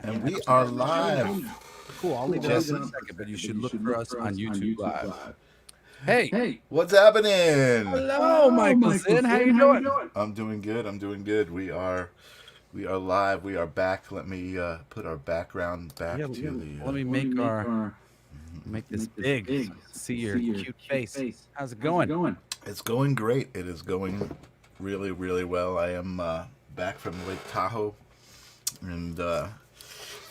And we are live. Cool. I'll leave it up in a second, but you should look for us on YouTube Live. Hey, What's happening? hello, Michael Zinn. How you doing? I'm doing good. We are live. We are back. Let me put our background back to the. Let me make this big. So you can see your cute face. How's it going? It's going great. It is going really, really well. I am back from Lake Tahoe and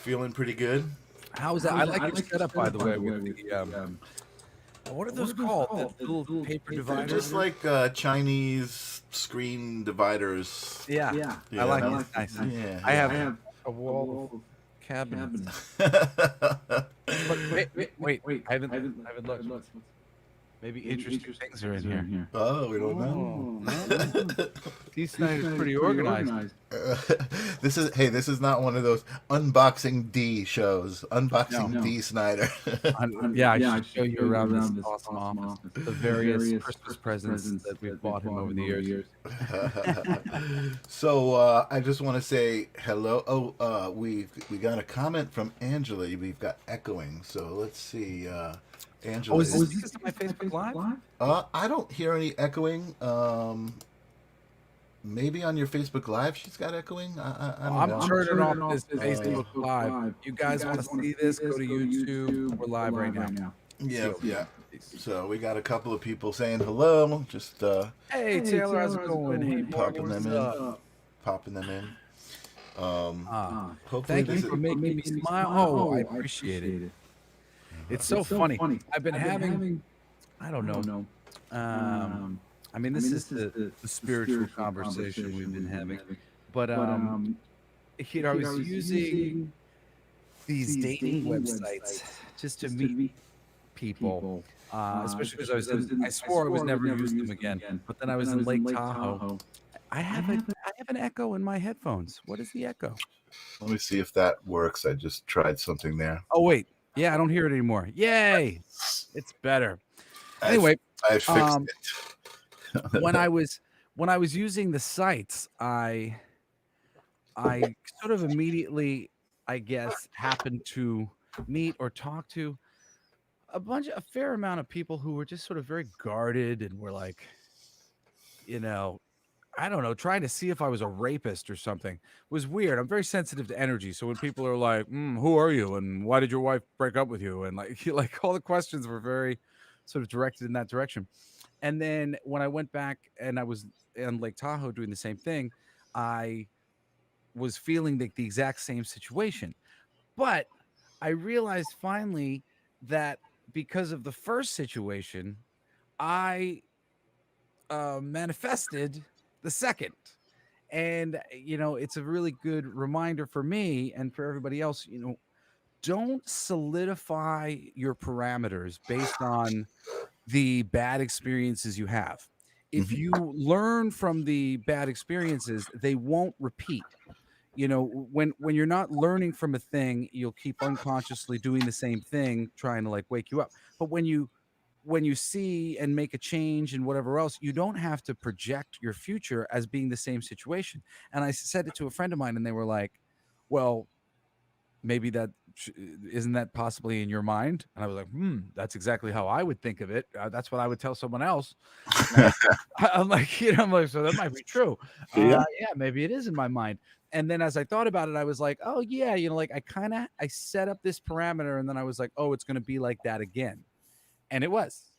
feeling pretty good. How is that? I like your setup, by the way, with the what are those called? The little paper dividers? They're just like Chinese screen dividers. Yeah. I like it. Nice. Yeah. I have a wall of cabinets. Wait. I haven't looked. Maybe interesting things are in here. Oh, we don't know. D. Snyder's pretty organized. This is not one of those unboxing D shows. Unboxing D. Snyder. I should show you around this awesome office. The various Christmas presents that we've bought him over the years. So I just want to say hello. Oh, we got a comment from Angela. We've got echoing. So let's see. Angela, is this because of my Facebook Live? I don't hear any echoing. Maybe on your Facebook Live she's got echoing. I don't know. I'm turning off this Facebook Live. You guys want to see this? Go to YouTube. We're live right now. Yeah. So we got a couple of people saying hello. Just hey Taylor, how's it going? Hey, popping them in. Thank you for making me smile. Oh, I appreciate it. It's so funny. I've been having, I don't know. I mean, this is the spiritual conversation we've been having. But, I was using these dating websites just to meet people, especially because I swore I was never using them again. But then I was in Lake Tahoe. I have an echo in my headphones. What is the echo? Let me see if that works. I just tried something there. Oh, wait. Yeah, I don't hear it anymore. Yay! It's better. Anyway, I fixed it. when I was using the sites, I sort of immediately, I guess, happened to meet or talk to a fair amount of people who were just sort of very guarded and were like, I don't know, trying to see if I was a rapist or something. It was weird. I'm very sensitive to energy. So when people are like, who are you? And why did your wife break up with you? And like all the questions were very sort of directed in that direction. And then when I went back and I was in Lake Tahoe doing the same thing, I was feeling the exact same situation. But I realized finally that because of the first situation, I manifested the second. And it's a really good reminder for me and for everybody else. Don't solidify your parameters based on the bad experiences you have. If you learn from the bad experiences, they won't repeat. When you're not learning from a thing, you'll keep unconsciously doing the same thing, trying to wake you up. But when you see and make a change and whatever else, you don't have to project your future as being the same situation. And I said it to a friend of mine and they were like, well, maybe isn't that possibly in your mind? And I was like, that's exactly how I would think of it. That's what I would tell someone else. I'm like, so that might be true. Yeah, maybe it is in my mind. And then as I thought about it, I was like, oh yeah, I set up this parameter and then I was like, oh, it's going to be like that again. And it was,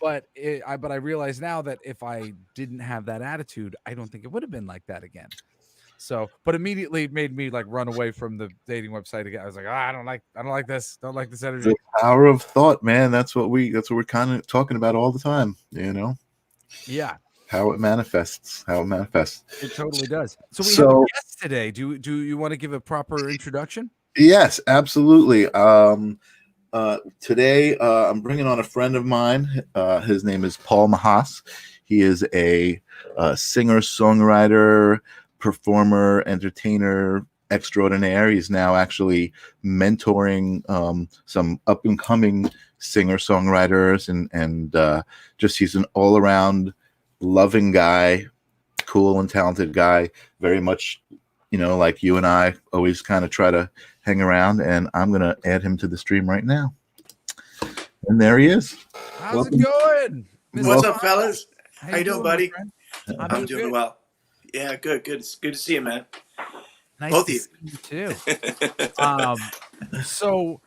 but I realize now that if I didn't have that attitude, I don't think it would have been like that again. So, but immediately it made me run away from the dating website again. I was like, I don't like this. Don't like this energy. The power of thought, man. That's what we're kind of talking about all the time. Yeah. How it manifests. It totally does. So we have a guest today. Do you want to give a proper introduction? Yes, absolutely. Today, I'm bringing on a friend of mine. His name is Paul Mahas. He is a singer, songwriter, performer, entertainer extraordinaire. He's now actually mentoring some up and coming singer songwriters, and just he's an all around loving guy, cool and talented guy. Very much like you and I always kind of try to hang around, and I'm going to add him to the stream right now. And there he is. How's it Welcome. going, Mr. What's Welcome. up, fellas? How How you doing, my buddy? friend? I'm doing good. well. Yeah, good. It's good to see you, man. Nice Both to of you. see you too. So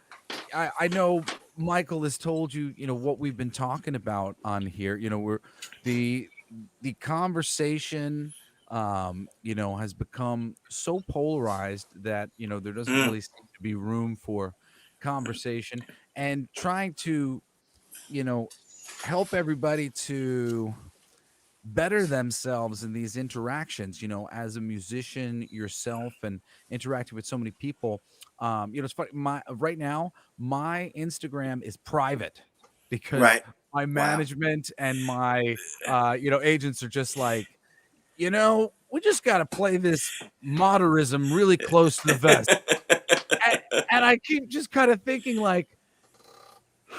I know Michael has told you, what we've been talking about on here. We're the conversation, has become so polarized that there doesn't Mm, really seem to be room for conversation, and trying to help everybody to better themselves in these interactions, as a musician yourself and interacting with so many people. It's funny, my right now my Instagram is private because right. my Wow. management and my agents are just like, we just got to play this modernism really close to the vest. and, and I keep just kind of thinking, like,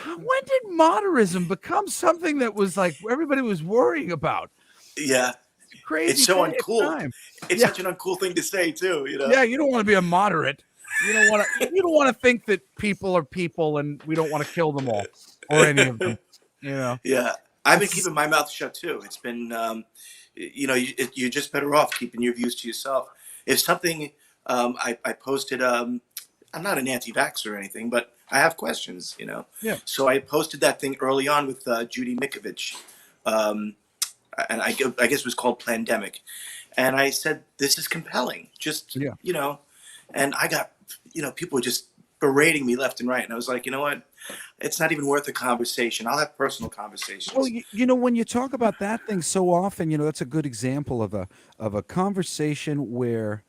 when did modernism become something that was like everybody was worrying about? Yeah. It's a It's crazy so uncool. time. It's Yeah, such an uncool thing to say, too. yeah. You don't want to be a moderate. You don't want to. You don't want to think that people are people, and we don't want to kill them all or any of them. Yeah. I've been It's keeping my mouth shut, too. It's been, you're just better off keeping your views to yourself. If something, I posted, I'm not an anti-vax or anything, but I have questions. yeah, So I posted that thing early on with Judy Mikovich. Um, and I guess it was called Plandemic. And I said, this is compelling. Just, yeah. and I got, people were just berating me left and right. And I was like, you know what? It's not even worth a conversation. I'll have personal Well, conversations. when you talk about that thing so often, that's a good example of a conversation where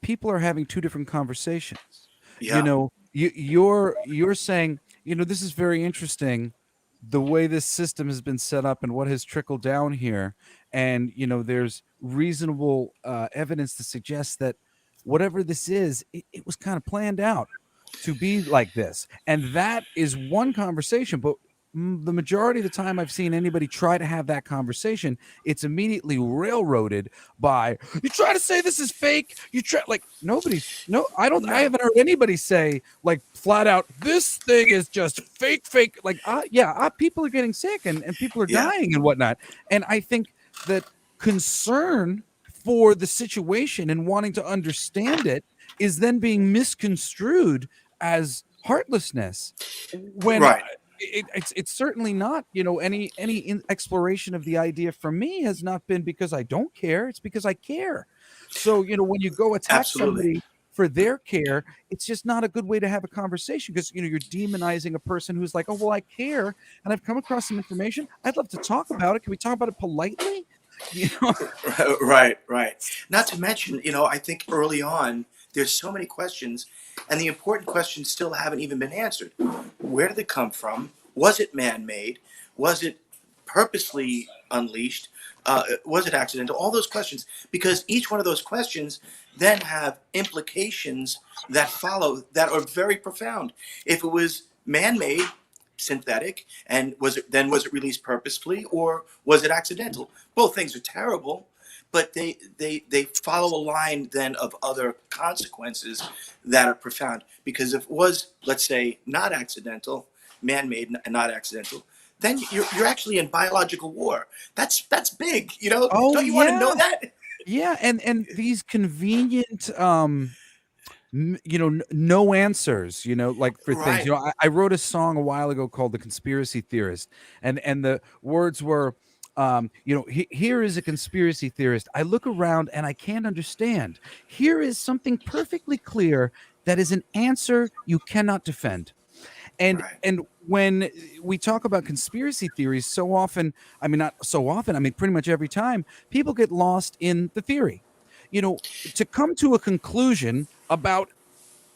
people are having two different conversations. Yeah. You're saying, this is very interesting, the way this system has been set up and what has trickled down here, and there's reasonable evidence to suggest that whatever this is, it was kind of planned out to be like this, and that is one conversation. But the majority of the time I've seen anybody try to have that conversation, it's immediately railroaded by, you try to say this is fake, you try, like, I No. haven't heard anybody say, like, flat out, this thing is just fake, like, people are getting sick, and people are Yeah. dying and whatnot. And I think that concern for the situation and wanting to understand it is then being misconstrued as heartlessness, when Right. it's certainly not. Any exploration of the idea from me has not been because I don't care, it's because I care. So when you go attack Absolutely. somebody for their care, it's just not a good way to have a conversation, because you're demonizing a person who's like, oh well, I care and I've come across some information, I'd love to talk about it, can we talk about it politely? you know Right. Not to mention, I think early on, there's so many questions, and the important questions still haven't even been answered. Where did it come from? Was it man-made? Was it purposely unleashed? Was it accidental? All those questions, because each one of those questions then have implications that follow that are very profound. If it was man-made, synthetic, and was it released purposefully, or was it accidental? Both things are terrible, but they follow a line then of other consequences that are profound. Because if it was, let's say, not accidental, man-made and not accidental, then you're actually in biological war. That's big. oh Don't you want to know that? yeah, and these convenient no answers, like, for things. Right. I wrote a song a while ago called The Conspiracy Theorist, and the words were, here is a conspiracy theorist, I look around and I can't understand, here is something perfectly clear that is an answer you cannot defend. and Right. and when we talk about conspiracy theories, so often, I mean, not so often, I mean, pretty much every time, people get lost in the theory. To come to a conclusion about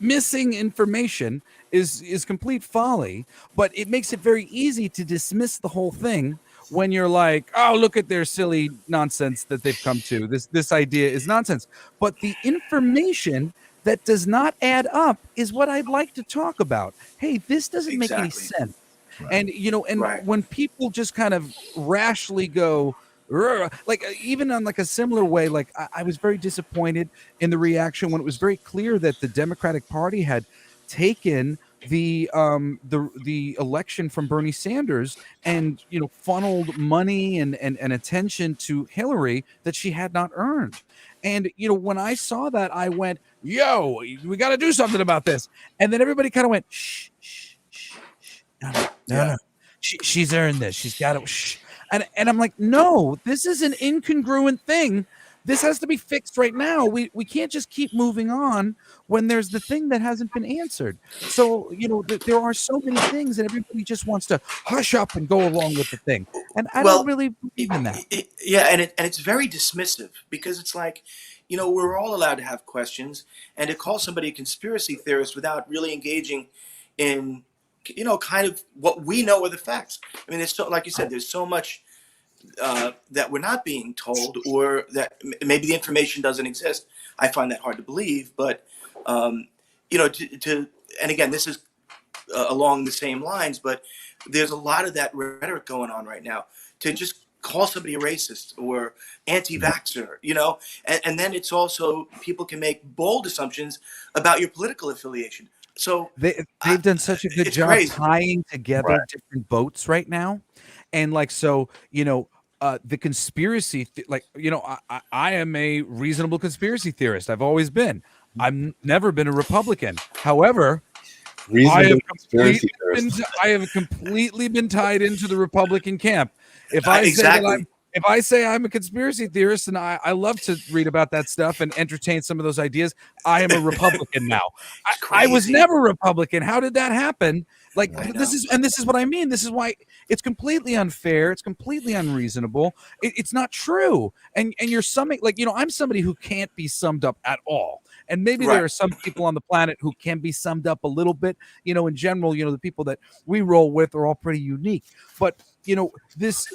missing information is complete folly, but it makes it very easy to dismiss the whole thing when you're like, oh, look at their silly nonsense that they've come to, this idea is nonsense. But the information that does not add up is what I'd like to talk about. Hey, this doesn't make any Exactly. sense. Right. And Right. when people just kind of rashly go, like even on like a similar way, like I was very disappointed in the reaction when it was very clear that the Democratic Party had taken the election from Bernie Sanders and funneled money and attention to Hillary that she had not earned. And when I saw that, I went, yo, we got to do something about this. And then everybody kind of went, shh, shh, shh, shh. No. She's earned this. She's got to shh. And I'm like, no, this is an incongruent thing. This has to be fixed right now. We can't just keep moving on when there's the thing that hasn't been answered. So, there are so many things and everybody just wants to hush up and go along with the thing. And I don't really believe in that. And it's very dismissive, because it's like, we're all allowed to have questions, and to call somebody a conspiracy theorist without really engaging in, kind of what we know are the facts. I mean, there's so, like you said, there's so much that we're not being told, or that maybe the information doesn't exist. I find that hard to believe, but and again, this is along the same lines, but there's a lot of that rhetoric going on right now to just call somebody a racist or anti-vaxxer, and then it's also, people can make bold assumptions about your political affiliation. So they've done such a good job crazy. tying together different boats right now. And like, so, the conspiracy, I am a reasonable conspiracy theorist. I've always been. I've never been a Republican. However, I have completely been tied into the Republican camp. If I say I'm a conspiracy theorist, and I love to read about that stuff and entertain some of those ideas, I am a Republican now. I was never Republican. How did that happen? Like, this is what I mean. This is why it's completely unfair. It's completely unreasonable. It's not true. And you're summing, like, I'm somebody who can't be summed up at all. And maybe there are some people on the planet who can be summed up a little bit. In general, the people that we roll with are all pretty unique. But, this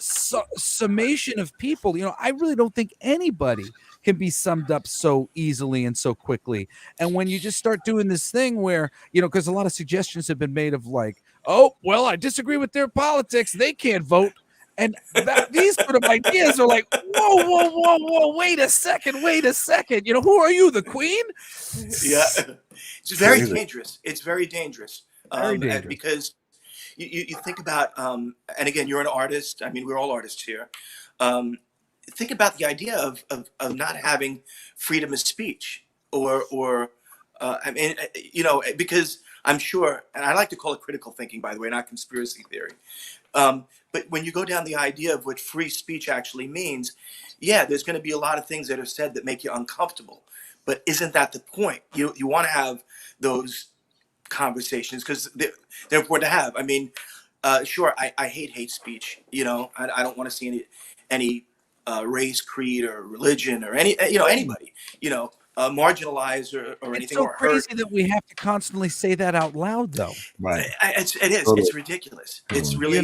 summation of people, I really don't think anybody can be summed up so easily and so quickly. And when you just start doing this thing where, because a lot of suggestions have been made of like, oh, well, I disagree with their politics, they can't vote. And these sort of ideas are like, whoa, wait a second. Who are you, the queen? Yeah, it's very dangerous. It's very dangerous. Because you think about, and again, you're an artist. I mean, we're all artists here. Think about the idea of not having freedom of speech, or I mean, because I'm sure, and I like to call it critical thinking, by the way, not conspiracy theory. But when you go down the idea of what free speech actually means, there's going to be a lot of things that are said that make you uncomfortable. But isn't that the point? You want to have those conversations because they're important to have. I mean, sure, I hate speech. I don't want to see any race, creed, or religion, or anybody marginalized or anything. It's so crazy that we have to constantly say that out loud, though. Right? It is. Totally. It's ridiculous. It's really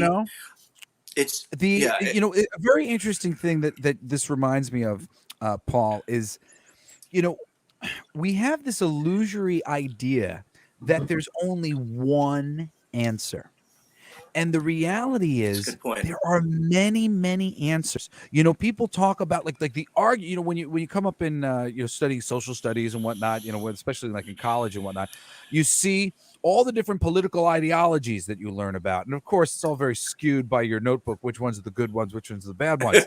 It's a very interesting thing that this reminds me of, Paul, is we have this illusory idea that there's only one answer. And the reality is there are many, many answers. People talk about like the argue, when you come up in studying social studies and whatnot, especially like in college and whatnot, you see all the different political ideologies that you learn about. And of course, it's all very skewed by your notebook, which ones are the good ones, which ones are the bad ones.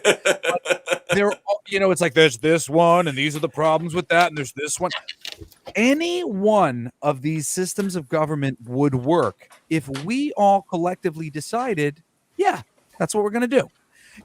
They're, it's like there's this one and these are the problems with that. And there's this one. Any one of these systems of government would work if we all collectively decided, that's what we're going to do.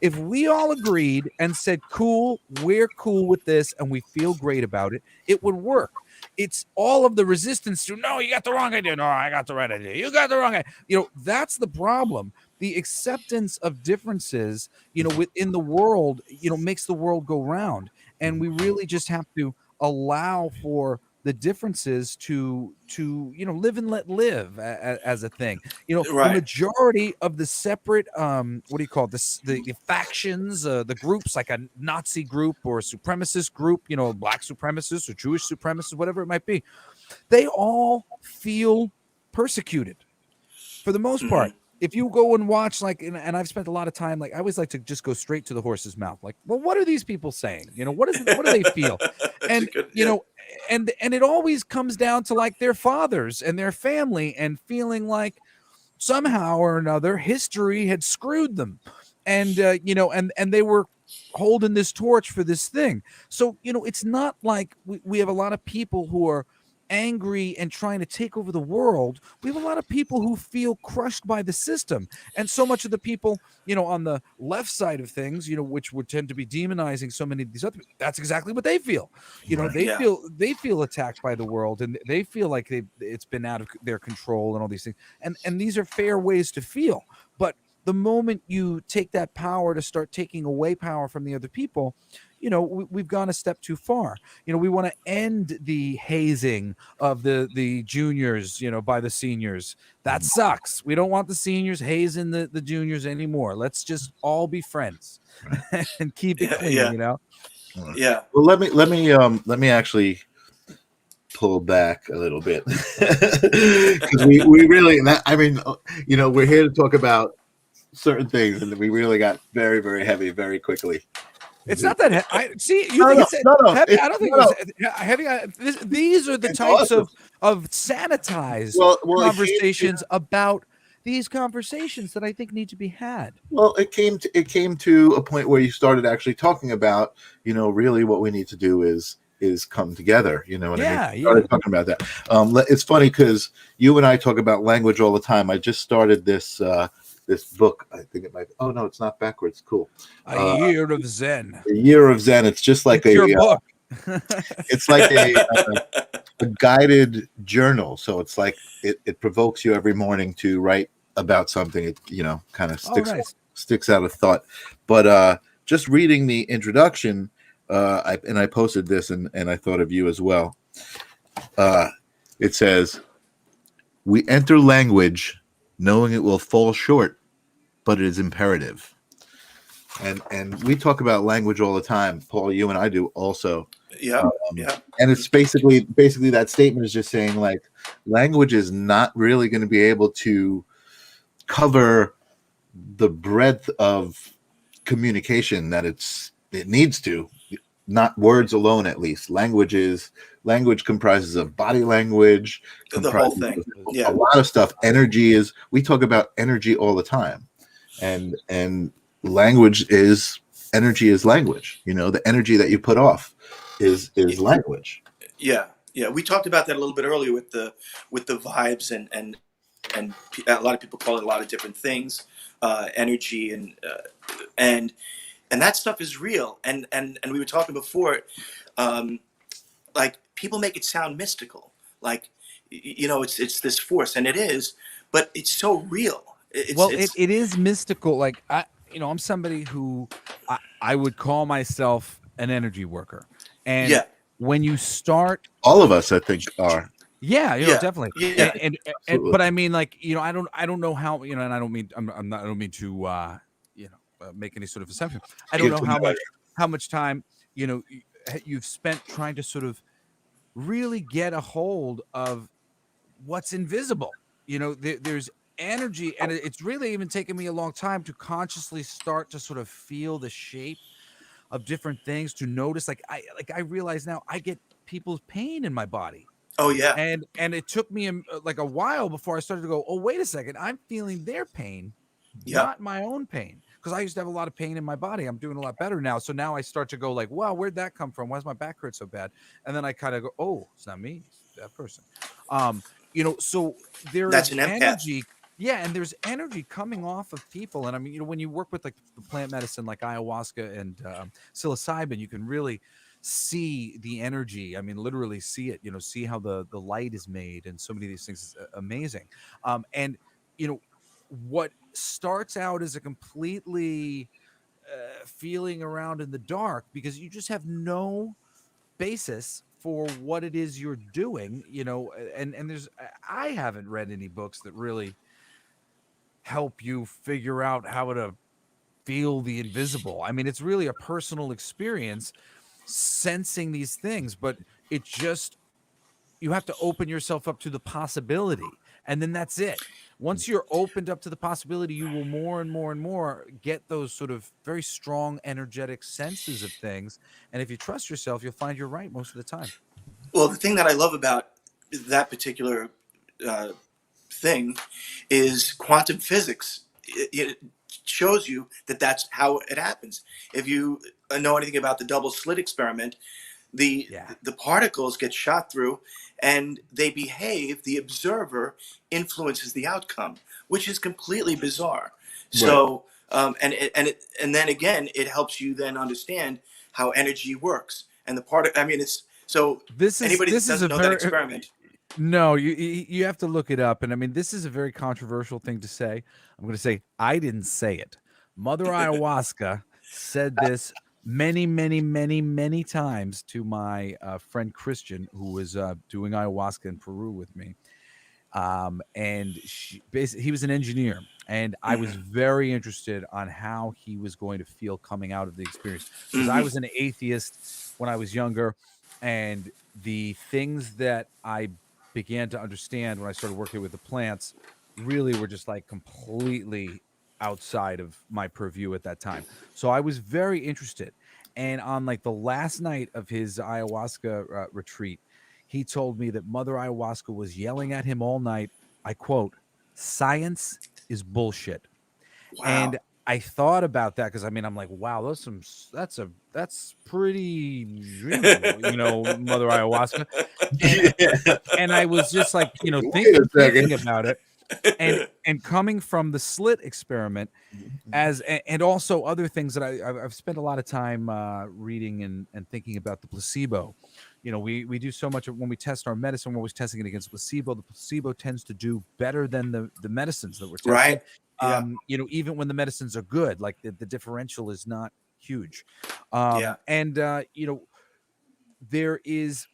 If we all agreed and said, cool, we're cool with this and we feel great about it, it would work. It's all of the resistance to, no, you got the wrong idea. No, I got the right idea. You got the wrong idea. That's the problem. The acceptance of differences, within the world, makes the world go round. And we really just have to allow for the differences to live and let live as a thing. The majority of the separate the factions, the groups, like a Nazi group or a supremacist group, black supremacists or Jewish supremacists, whatever it might be, they all feel persecuted for the most part. if you go and watch, like, and I've spent a lot of time, like, I always like to just go straight to the horse's mouth. Like, well, what are these people saying? What do they feel? That's a And, good, yeah. and it always comes down to like their fathers and their family and feeling like somehow or another history had screwed them. And, and they were holding this torch for this thing. So, it's not like we have a lot of people who are angry and trying to take over the world. We have a lot of people who feel crushed by the system. And so much of the people, on the left side of things, which would tend to be demonizing so many of these other, that's exactly what they feel. Right. They Yeah. feel attacked by the world, and they feel like it's been out of their control and all these things. And these are fair ways to feel. But the moment you take that power to start taking away power from the other people, we've gone a step too far. We want to end the hazing of the juniors, by the seniors. That sucks. We don't want the seniors hazing the juniors anymore. Let's just all be friends and keep it clean, Yeah. Well, let me actually pull back a little bit because we really, I mean, we're here to talk about certain things, and we really got very, very heavy very quickly. It's not that I see. You No, think no, it's no, no, heavy? it's- I don't think no, it was heavy. These are the It's types awesome. of sanitized Well, conversations about these conversations that I think need to be had. Well, it came to a point where you started actually talking about, really what we need to do is come together. You know what I mean? Yeah, We started yeah. talking about that. It's funny because you and I talk about language all the time. I just started this book. I think it might. Oh no, it's not backwards. Cool. A year of Zen. A Year of Zen. It's just like It's your book. It's like a guided journal. So it's like it provokes you every morning to write about something. It kind of sticks out a thought. But just reading the introduction, I posted this and I thought of you as well. It says, "We enter language knowing it will fall short, but it is imperative." And we talk about language all the time, Paul. You and I do also. Yeah. And it's basically that statement is just saying, like, language is not really going to be able to cover the breadth of communication that it needs to. Not words alone, at least. Language comprises of body language, The whole thing. Yeah. a lot of stuff. We talk about energy all the time, and language is energy is language. The energy that you put off is language. Yeah. We talked about that a little bit earlier with the vibes and a lot of people call it a lot of different things, energy and that stuff is real. And we were talking before, like, people make it sound mystical, like, it's this force, and it is, but it's so real. It is mystical. Like, I'm somebody who I would call myself an energy worker. And when you start, all of us, I think, are. Yeah, definitely. Yeah. And but I mean, like, I don't know how, and I don't mean I don't mean to make any sort of assumption. I don't know how much time you've spent trying to sort of really get a hold of what's invisible. There's energy, and it's really even taken me a long time to consciously start to sort of feel the shape of different things, to notice, I realize now I get people's pain in my body. Oh yeah. And it took me like a while before I started to go, oh, wait a second, I'm feeling their pain, not my own pain. Because I used to have a lot of pain in my body. I'm doing a lot better now. So now I start to go like, wow, where'd that come from? Why does my back hurt so bad? And then I kind of go, oh, it's not me, it's that person. So That's an empath. energy. Yeah, and there's energy coming off of people. And I mean, when you work with like the plant medicine, like ayahuasca and psilocybin, you can really see the energy. I mean, literally see it, see how the light is made, and so many of these things is amazing. And what starts out as a completely feeling around in the dark, because you just have no basis for what it is you're doing, and I haven't read any books that really help you figure out how to feel the invisible. I mean, it's really a personal experience sensing these things, but you have to open yourself up to the possibility. and then that's it. Once you're opened up to the possibility, you will more and more and more get those sort of very strong energetic senses of things. And if you trust yourself, you'll find you're right most of the time. Well, the thing that I love about that particular uh, thing is quantum physics. It shows you that that's how it happens. If you know anything about the double slit experiment, the Yeah. the particles get shot through and they behave. The observer influences the outcome, which is completely bizarre. So and then again, it helps you then understand how energy works and the part. I mean, it's so This is anybody that this is doesn't a know that experiment. no, you have to look it up. And I mean, this is a very controversial thing to say. I'm going to say I didn't say it. Mother Ayahuasca said this many, many, many, many times to my friend Christian, who was doing ayahuasca in Peru with me. And he was an engineer, and I was Mhm. very interested on how he was going to feel coming out of the experience, because I Mhm. was an atheist when I was younger, and the things that I began to understand when I started working with the plants really were just like completely outside of my purview at that time. So I was very interested. And on like the last night of his ayahuasca retreat, he told me that Mother Ayahuasca was yelling at him all night. I quote, "Science is bullshit." Wow. And I thought about that because I mean, I'm like, wow, that's pretty, Mother Ayahuasca. And Yeah. and I was just like, Wait a second. thinking about it, and coming from the slit experiment, and also other things that I've spent a lot of time reading and thinking about the placebo. We do so much when we test our medicine, we're always testing it against placebo. The placebo tends to do better than the medicines that we're testing. Right. Yeah. Even when the medicines are good, like the differential is not huge. Yeah. And there is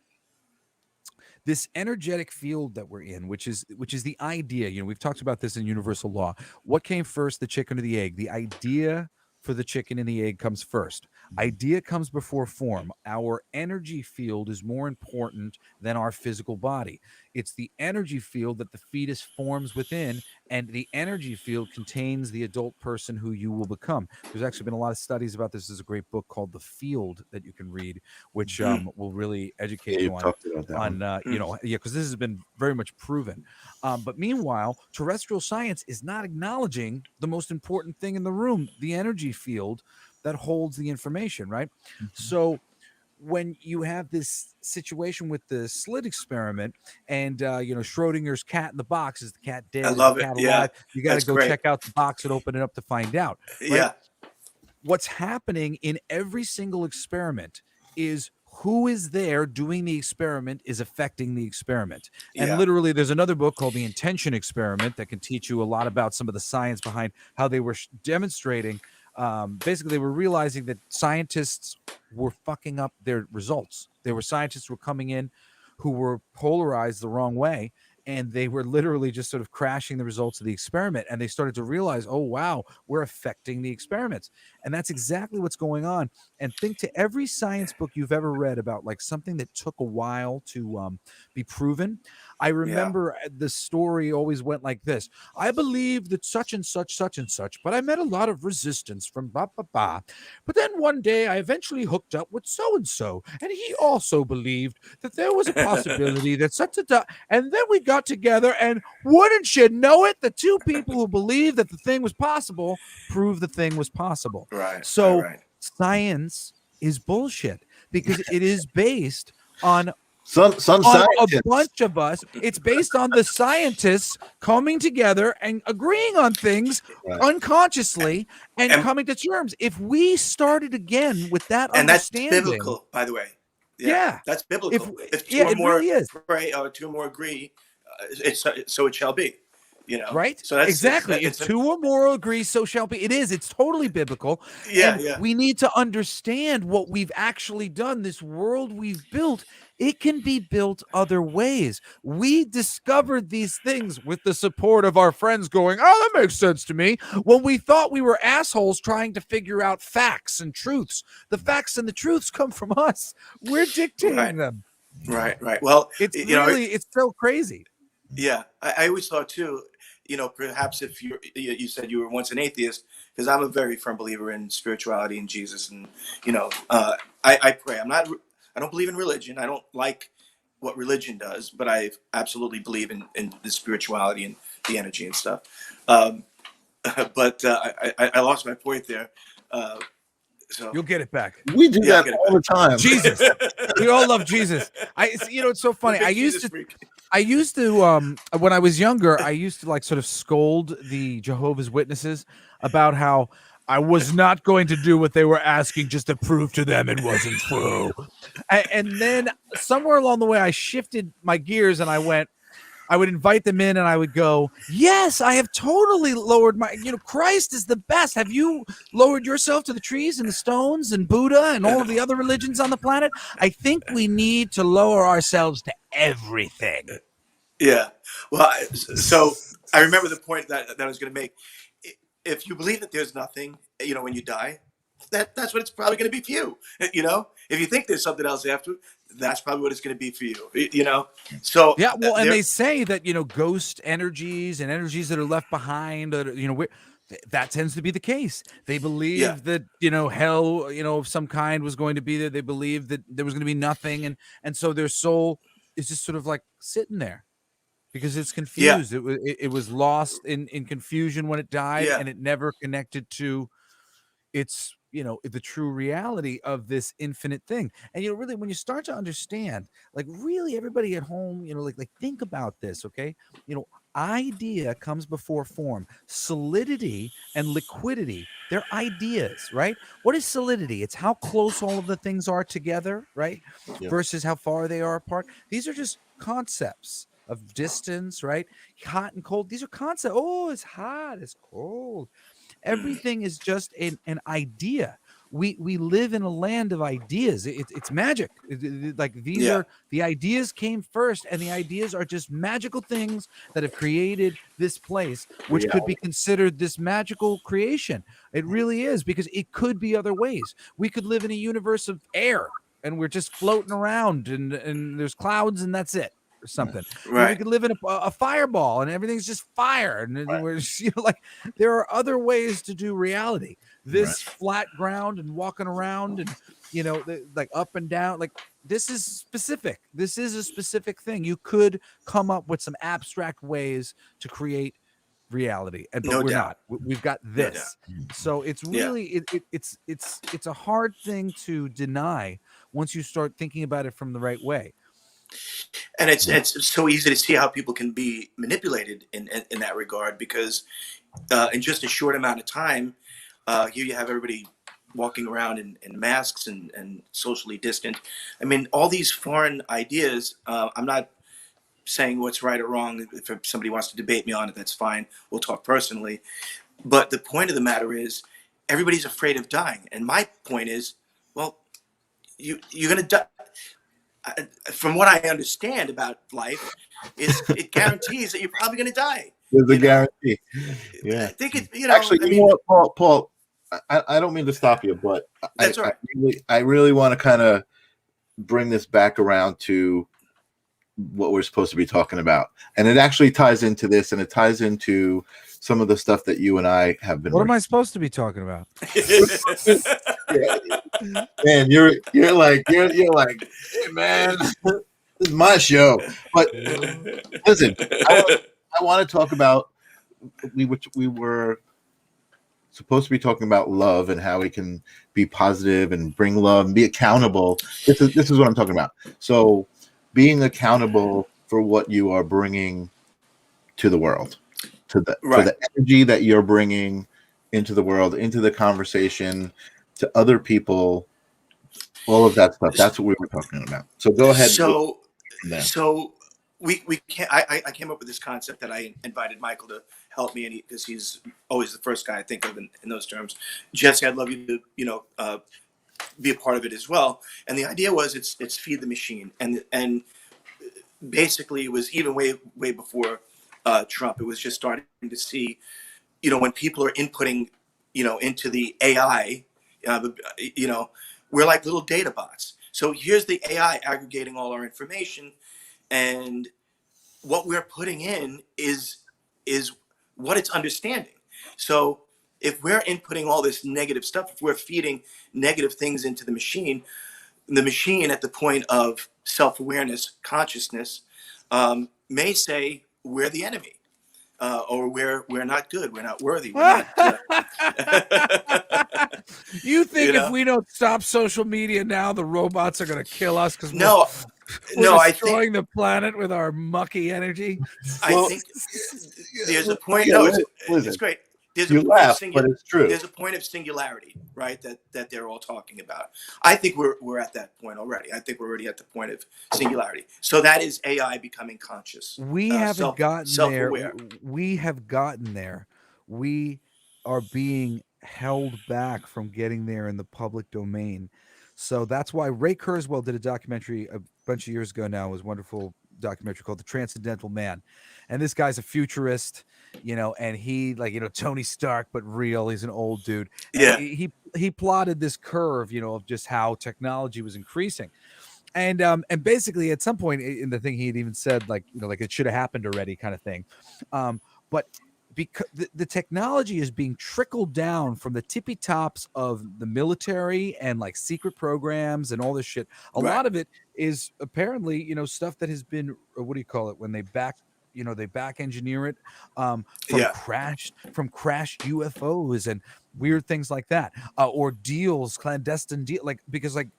this energetic field that we're in, which is the idea. We've talked about this in universal law. What came first, the chicken or the egg? The idea for the chicken and the egg comes first. Idea comes before form. Our energy field is more important than our physical body. It's the energy field that the fetus forms within, and the energy field contains the adult person who you will become. There's actually been a lot of studies about this. There's a great book called The Field that you can read, which Mm. will really educate Yeah, you you've talked about that one. because this has been very much proven. But meanwhile, terrestrial science is not acknowledging the most important thing in the room, the energy field that holds the information, right? So when you have this situation with the slit experiment, and Schrodinger's cat in the box, is the cat I dead, is the love it. cat Yeah. alive, you got to That's go great. check out the box and open it up to find out, right? Yeah. What's happening in every single experiment is who is there doing the experiment is affecting the experiment. And Yeah. literally, there's another book called The Intention Experiment that can teach you a lot about some of the science behind how they were demonstrating. Basically, they were realizing that scientists were fucking up their results. There were scientists who were coming in who were polarized the wrong way, and they were literally just sort of crashing the results of the experiment. And they started to realize, oh, wow, we're affecting the experiments. And that's exactly what's going on. And think to every science book you've ever read about like something that took a while to be proven. I Yeah. remember the story always went like this: I believe that such and such, but I met a lot of resistance from ba ba ba. But then one day I eventually hooked up with so and he also believed that there was a possibility that such a and then we got together, and wouldn't you know it, the two people who believed that the thing was possible proved the thing was possible. Right. Right. So Right. science is bullshit because it is based on Some on a scientists. bunch of us. It's based on the scientists coming together and agreeing on things Right. unconsciously and And coming to terms. If we started again with that and that's understanding, biblical, by the way. Yeah, yeah, that's if biblical. If two yeah, or it more really is. pray or two or more agree, it's so it shall be. Right? So that's Exactly. If it's two or more agree, so shall be. It is. It's totally biblical. yeah, And yeah. we need to understand what we've actually done. This world we've built, it can be built other ways. We discovered these things with the support of our friends going, oh, that makes sense to me. When we thought we were assholes trying to figure out facts and truths, the facts and the truths come from us. We're dictating Right, them. right, right. Well, It's so crazy. Yeah, I always thought too, perhaps if you said you were once an atheist, because I'm a very firm believer in spirituality and Jesus, and I pray. I don't believe in religion. I don't like what religion does, but I absolutely believe in the spirituality and the energy and stuff. Um, but I lost my point there. Uh, so You'll get it back. We do yeah, I'll that get it all the time. Jesus. We all love Jesus. It's so I'm a funny. big I used Jesus to freak. when I was younger, I used to like sort of scold the Jehovah's Witnesses about how I was not going to do what they were asking just to prove to them it wasn't true. And then somewhere along the way, I shifted my gears and I would invite them in and I would go, yes, I have totally lowered Christ is the best. Have you lowered yourself to the trees and the stones and Buddha and all of the other religions on the planet? I think we need to lower ourselves to everything. Yeah. Well, so I remember the point that I was going to make. If you believe that there's nothing, when you die, that's what it's probably going to be for you. If you think there's something else after, that's probably what it's going to be for you. So Yeah, well, and they say that ghost energies and energies that are left behind, that tends to be the case. They yeah, believe that hell, of some kind was going to be there. They believe that there was going to be nothing, and so their soul is just sort of like sitting there because it's yeah, confused. It was lost in confusion when it died, yeah, and it never connected to it's the true reality of this infinite thing. And really, when you start to understand, like, really, everybody at home, like think about this, okay? Idea comes before form. Solidity and liquidity, they're ideas, right? What is solidity? It's how close all of the things are together, right? Yeah. Versus how far they are apart. These are just concepts of distance, right? Hot and cold, these are concepts. Oh, it's hot, it's cold. Everything is just an idea. We live in a land of ideas. It's magic. Like, these yeah, are the ideas came first, and the ideas are just magical things that have created this place, which could be considered this magical creation. It really is, because it could be other ways. We could live in a universe of air, and we're just floating around, and there's clouds, and that's it. Or something. We right. could live in a fireball, and everything's just fire, and we're just, like, there are other ways to do reality. This flat ground and walking around and like up and down, like, this is specific. This is a specific thing. You could come up with some abstract ways to create reality, but No we're doubt. not. We've got No doubt. this. So it's Yeah. really it's a hard thing to deny once you start thinking about it from the right way. And it's so easy to see how people can be manipulated in that regard, because in just a short amount of time, here you have everybody walking around in masks and socially distant. I mean, all these foreign ideas. I'm not saying what's right or wrong. If somebody wants to debate me on it, that's fine. We'll talk personally. But the point of the matter is, everybody's afraid of dying. And my point is, well, you're going to die. From what I understand about life, is it guarantees that you're probably going to die. There's a You know, guarantee. Yeah. I think it's Actually, I you know mean, what, Paul, I don't mean to stop you, but that's all right. I really want to kind of bring this back around to what we're supposed to be talking about. And it actually ties into this, and it ties into some of the stuff that you and I have been What am I supposed to be talking about? Man, you're like, hey man, this is my show. But listen, I want to talk about, we were supposed to be talking about love and how we can be positive and bring love and be accountable. This is what I'm talking about. So being accountable for what you are bringing to the world, for the energy that you're bringing into the world, into the conversation, to other people, all of that stuff. That's what we were talking about. So go ahead. So we can't. I came up with this concept that I invited Michael to help me, and because he's always the first guy I think of in those terms. Jesse, I'd love you to be a part of it as well. And the idea was it's feed the machine, and basically it was even way before Trump. It was just starting to see, when people are inputting, into the AI, we're like little data bots. So here's the AI aggregating all our information, and what we're putting in is what it's understanding. So if we're inputting all this negative stuff, if we're feeding negative things into the machine at the point of self-awareness, consciousness, may say we're the enemy, or we're not good, we're not worthy, we're not. You think You if know? we don't stop social media now, the robots are going to kill us because No, we're no. destroying the planet with our mucky energy? I Well, think there's a point. yeah, No, it's listen, great. There's a you point of laugh, but it's true. There's a point of singularity, right? That they're all talking about. I think we're at that point already. I think we're already at the point of singularity. So that is AI becoming conscious, We haven't gotten there. self-aware. We have gotten there. We are being held back from getting there in the public domain. So that's why Ray Kurzweil did a documentary a bunch of years ago now. It was a wonderful documentary called The Transcendental Man. And this guy's a futurist, and he Tony Stark, but real. He's an old dude. And Yeah, he plotted this curve, of just how technology was increasing. And basically at some point in the thing he had even said like it should have happened already kind of thing, but because the technology is being trickled down from the tippy tops of the military and like secret programs and all this shit. A right. lot of it is apparently stuff that has been, what do you call it when they back engineer it, from Yeah, crashed UFOs and weird things like that, or deals, clandestine deal, like because like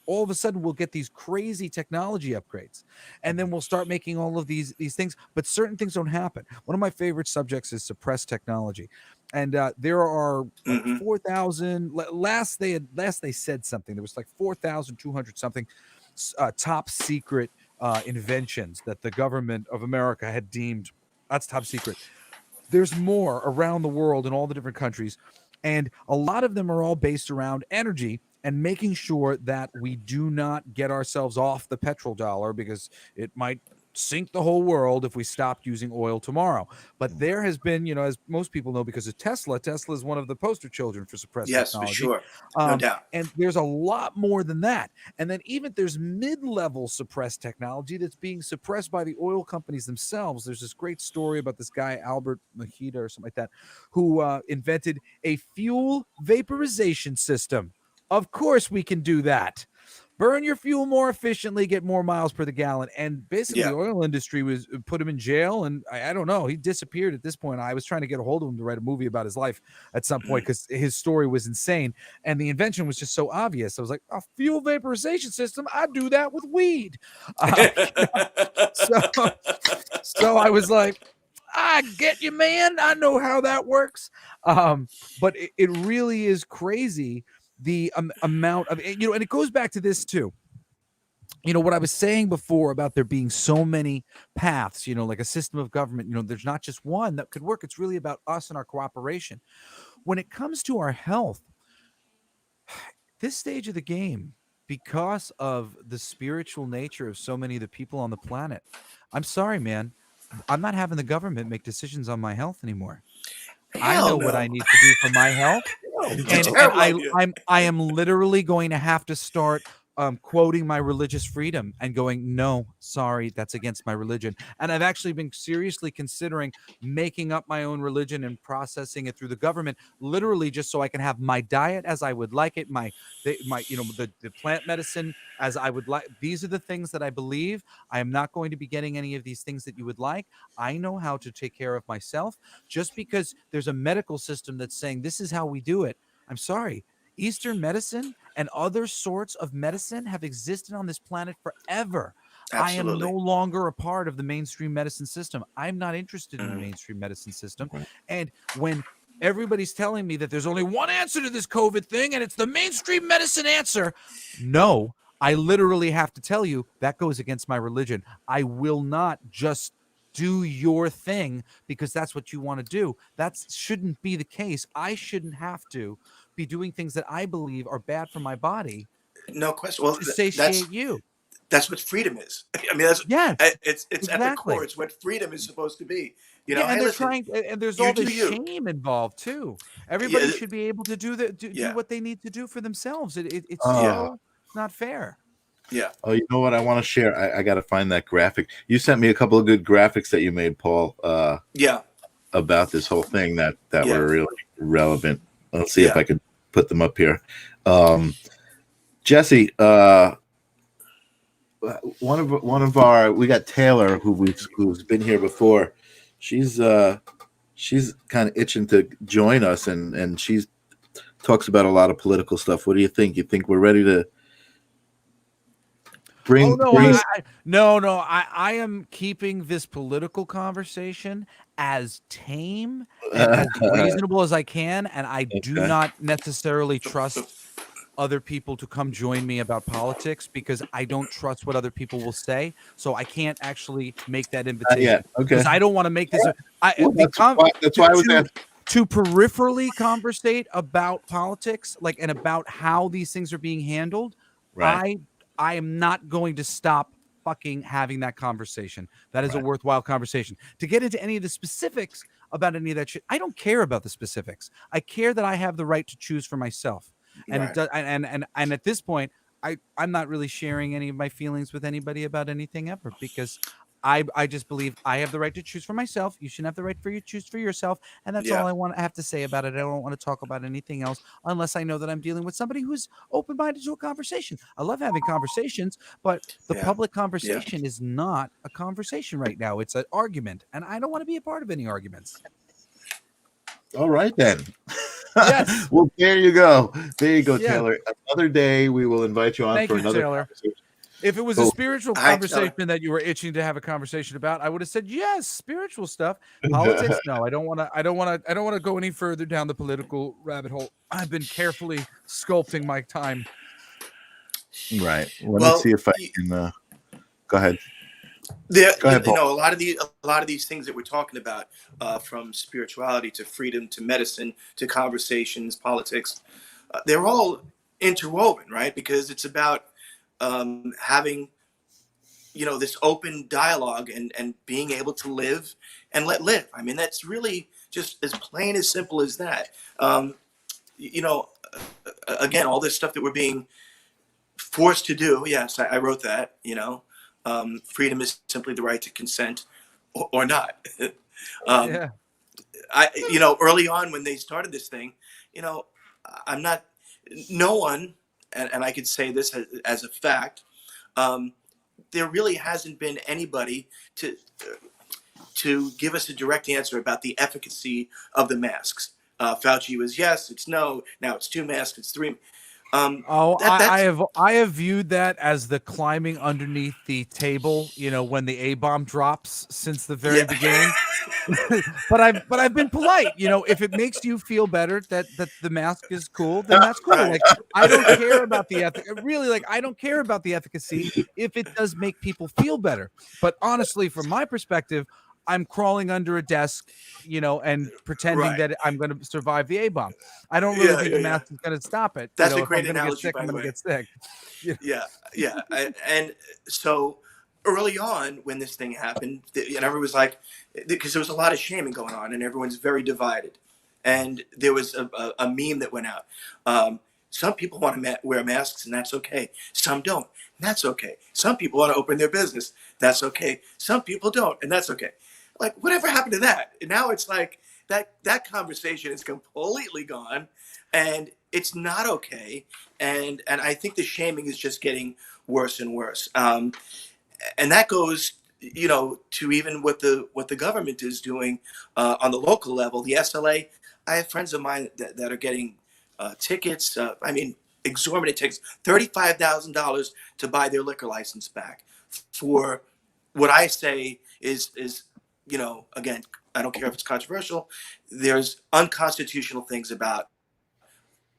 all of a sudden we'll get these crazy technology upgrades and then we'll start making all of these things, but certain things don't happen. One of my favorite subjects is suppressed technology, and there are like hmm 4,000 last they said something, there was like 4,200 something top secret inventions that the government of America had deemed that's top secret. There's more around the world in all the different countries, and a lot of them are all based around energy and making sure that we do not get ourselves off the petrodollar because it might sink the whole world if we stopped using oil tomorrow. But there has been, as most people know, because of Tesla is one of the poster children for suppressed yes, for technology. sure, no doubt. And there's a lot more than that. And then even there's mid-level suppressed technology that's being suppressed by the oil companies themselves. There's this great story about this guy, Albert Mahida or something like that, who invented a fuel vaporization system. Of course we can do that. Burn your fuel more efficiently, get more miles per the gallon. And basically Yeah. the oil industry was put him in jail. And I don't know, he disappeared at this point. I was trying to get a hold of him to write a movie about his life at some point because his story was insane. And the invention was just so obvious. I was like, a fuel vaporization system, I do that with weed. So I was like, I get you, man. I know how that works. But it really is crazy the amount of, and it goes back to this too. What I was saying before about there being so many paths, like a system of government, there's not just one that could work. It's really about us and our cooperation. When it comes to our health, this stage of the game, because of the spiritual nature of so many of the people on the planet, I'm sorry, man, I'm not having the government make decisions on my health anymore. I know what I need to do for my health, and I am literally going to have to start quoting my religious freedom and going, no, sorry, that's against my religion. And I've actually been seriously considering making up my own religion and processing it through the government, literally just so I can have my diet as I would like it, the plant medicine as I would like. These are the things that I believe. I am not going to be getting any of these things that you would like. I know how to take care of myself. Just because there's a medical system that's saying this is how we do it, I'm sorry. Eastern medicine and other sorts of medicine have existed on this planet forever. Absolutely. I am no longer a part of the mainstream medicine system. I'm not interested in the mainstream medicine system. Right. And when everybody's telling me that there's only one answer to this COVID thing and it's the mainstream medicine answer, no, I literally have to tell you that goes against my religion. I will not just do your thing because that's what you want to do. That shouldn't be the case. I shouldn't have to be doing things that I believe are bad for my body No question. Well, to satiate you. That's what freedom is. I mean, Yes, it's at the core. It's what freedom is supposed to be. Yeah, and hey, they're listen, trying, and there's you all do this you. shame involved too. Everybody Yeah, should be able to do yeah, what they need to do for themselves. It's yeah. so not fair. Yeah. Oh, you know what? I want to share. I got to find that graphic. You sent me a couple of good graphics that you made, Paul, Yeah. about this whole thing that Yeah. were really relevant. Let's see if Yeah. I can put them up here. Jesse, one of our, we got Taylor who's been here before. She's kind of itching to join us, and she's talks about a lot of political stuff. What do you think? You think we're ready to Oh bring no, bring? I am keeping this political conversation as tame and as reasonable as I can, and I do Okay. not necessarily trust other people to come join me about politics because I don't trust what other people will say. So I can't actually make that Yeah. invitation because Okay. I don't want to make this. Well, that's why I was asking. To peripherally conversate about politics, like and about how these things are being handled. Right. I I am not going to stop fucking having that conversation. That is a Right. worthwhile conversation. To get into any of the specifics about any of that shit, I don't care about the specifics. I care that I have the right to choose for myself. And it Right. does and at this point, I'm not really sharing any of my feelings with anybody about anything ever because I just believe I have the right to choose for myself. You should have the right for you to choose for yourself. And that's all Yeah. I have to say about it. I don't want to talk about anything else unless I know that I'm dealing with somebody who's open-minded to a conversation. I love having conversations, but the Yeah. public Yeah. conversation is not a conversation right now. It's an argument, and I don't want to be a part of any arguments. All right then. Yes. Well, there you go. There you go, Yeah. Taylor. Another day we will invite you on Thank for you, another Taylor. conversation. If it was a Cool. spiritual Hi, Taylor. conversation that you were itching to have a conversation about, I would have said yes, spiritual stuff. Politics, no, I don't want to. I don't want to. I don't want to go any further down the political rabbit hole. I've been carefully sculpting my time. Right. Let me Well, see if I can. Go ahead. there, Go ahead, you Paul. know, a lot of these things that we're talking about, from spirituality to freedom to medicine to conversations, politics, they're all interwoven, right? Because it's about having, you know, this open dialogue and being able to live and let live. I mean, that's really just as plain as simple as that. You know, again, all this stuff that we're being forced to do. Yes, I wrote that. You know, freedom is simply the right to consent or not. um, Yeah. you know, early on when they started this thing, you know, I'm not, no one, and I could say this as a fact, um, there really hasn't been anybody to give us a direct answer about the efficacy of the masks. Fauci was yes, it's no, now it's 2 masks, it's 3. Oh, That's I have viewed that as the climbing underneath the table, you know, when the A bomb drops since the very yeah, beginning. But I've been polite. You know, if it makes you feel better that the mask is cool, then that's cool. right. Like I don't care about the really like I don't care about the efficacy if it does make people feel better. But honestly, from my perspective, I'm crawling under a desk, you know, and pretending Right. that I'm going to survive the A bomb. I don't really Yeah, think yeah, the yeah. mask is going to stop it. You That's know, a if I'm great going to get analogy, sick, I'm by the going to way. get sick. Yeah. Yeah, yeah. And so early on when this thing happened, and everyone was like, because there was a lot of shaming going on, and everyone's very divided. And there was a meme that went out. Some people want to wear masks, and that's okay. Some don't, and that's okay. Some people want to open their business. That's okay. Some people don't, and that's okay. Like, whatever happened to that? And now it's like that conversation is completely gone, and it's not okay. And I think the shaming is just getting worse and worse. And that goes, you know, to even what the government is doing on the local level. The SLA. I have friends of mine that are getting tickets. I mean, exorbitant tickets, $35,000 to buy their liquor license back for what I say is, you know, again, I don't care if it's controversial. There's unconstitutional things about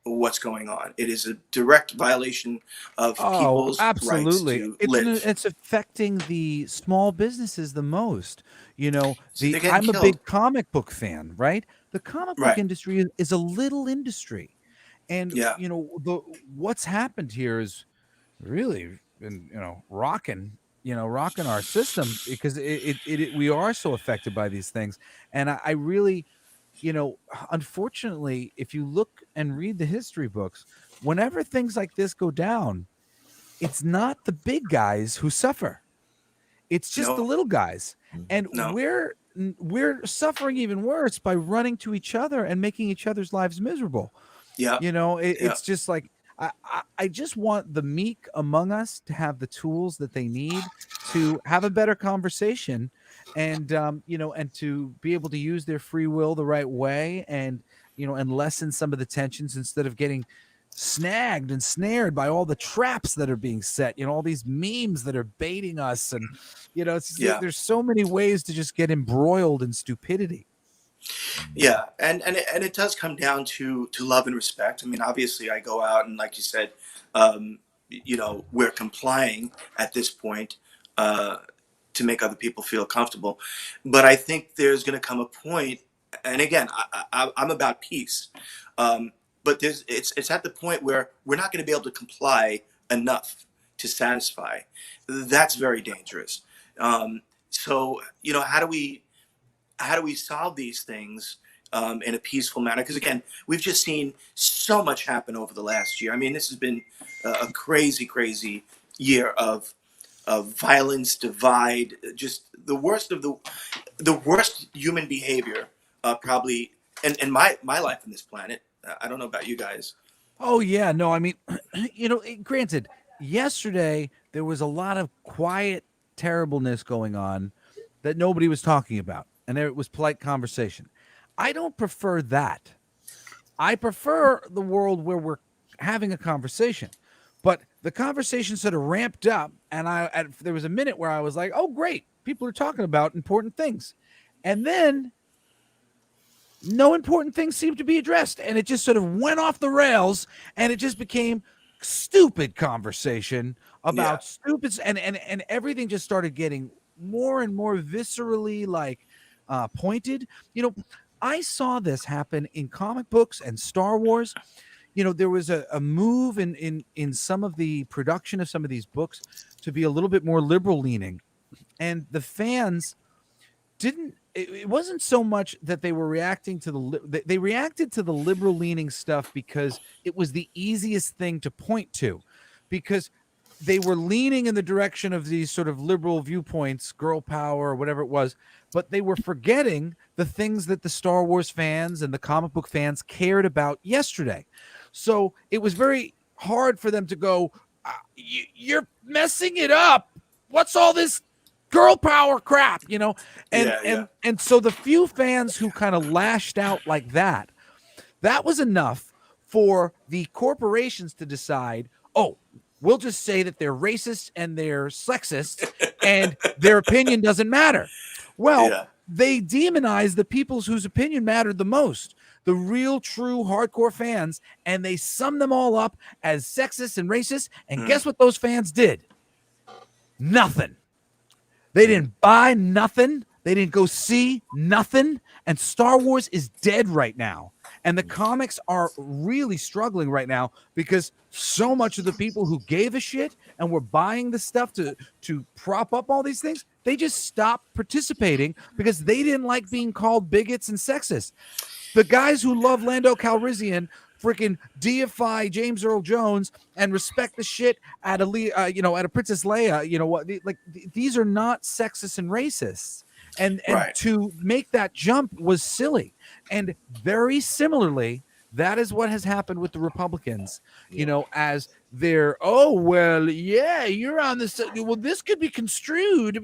what's going on. It is a direct violation of Oh, people's rights absolutely. to live. It's affecting the small businesses the most. You know, So the they're getting I'm a killed. big comic book fan, right? The comic book Right. industry is a little industry. And Yeah. you know, the what's happened here is really been, you know, rocking our system because we are so affected by these things. And I really, you know, unfortunately, if you look and read the history books, whenever things like this go down, it's not the big guys who suffer. It's just the No, little guys. And no. we're suffering even worse by running to each other and making each other's lives miserable. Yeah, yeah, It's just like I just want the meek among us to have the tools that they need to have a better conversation, and and to be able to use their free will the right way, and and lessen some of the tensions instead of getting snagged and snared by all the traps that are being set, all these memes that are baiting us, and it's just, yeah. there's so many ways to just get embroiled in stupidity. Yeah, and it does come down to love and respect. I mean, obviously, I go out and, like you said, we're complying at this point uh, to make other people feel comfortable. But I think there's going to come a point, and again, I'm about peace. Um, but it's at the point where we're not going to be able to comply enough to satisfy. That's very dangerous. So how do we solve these things in a peaceful manner? Because again, we've just seen so much happen over the last year. I mean, this has been a crazy, crazy year of violence, divide, just the worst of the worst human behavior, probably in my life on this planet. I don't know about you guys. Oh yeah, no, I mean, granted, yesterday there was a lot of quiet terribleness going on that nobody was talking about, and there was polite conversation. I don't prefer that. I prefer the world where we're having a conversation, but the conversation sort of ramped up, and there was a minute where I was like, "Oh, great, people are talking about important things," and then no important things seemed to be addressed, and it just sort of went off the rails, and it just became stupid conversation Yeah, about stupid, and everything just started getting more and more viscerally like pointed. I saw this happen in comic books and Star Wars. There was a move in some of the production of some of these books to be a little bit more liberal leaning, and the fans didn't it wasn't so much that they were reacting to they reacted to the liberal leaning stuff because it was the easiest thing to point to, because they were leaning in the direction of these sort of liberal viewpoints, girl power or whatever it was, but they were forgetting the things that the Star Wars fans and the comic book fans cared about yesterday. So it was very hard for them to go, you're messing it up. What's all this girl power crap, and yeah, yeah, and so the few fans who kind of lashed out like that was enough for the corporations to decide, oh, we'll just say that they're racist and they're sexist and their opinion doesn't matter. Well, yeah, they demonized the people whose opinion mattered the most, the real true hardcore fans, and they summed them all up as sexist and racist, and mm, guess what those fans did? Nothing. They didn't buy nothing. They didn't go see nothing. And Star Wars is dead right now. And the comics are really struggling right now because so much of the people who gave a shit and were buying the stuff to prop up all these things, they just stopped participating because they didn't like being called bigots and sexist. The guys who love Lando Calrissian freaking deify James Earl Jones and respect the shit out of out of Princess Leia. These are not sexist and racist, and right. to make that jump was silly. And very similarly, that is what has happened with the Republicans. As they're, oh well, yeah, you're on this. Well, this could be construed.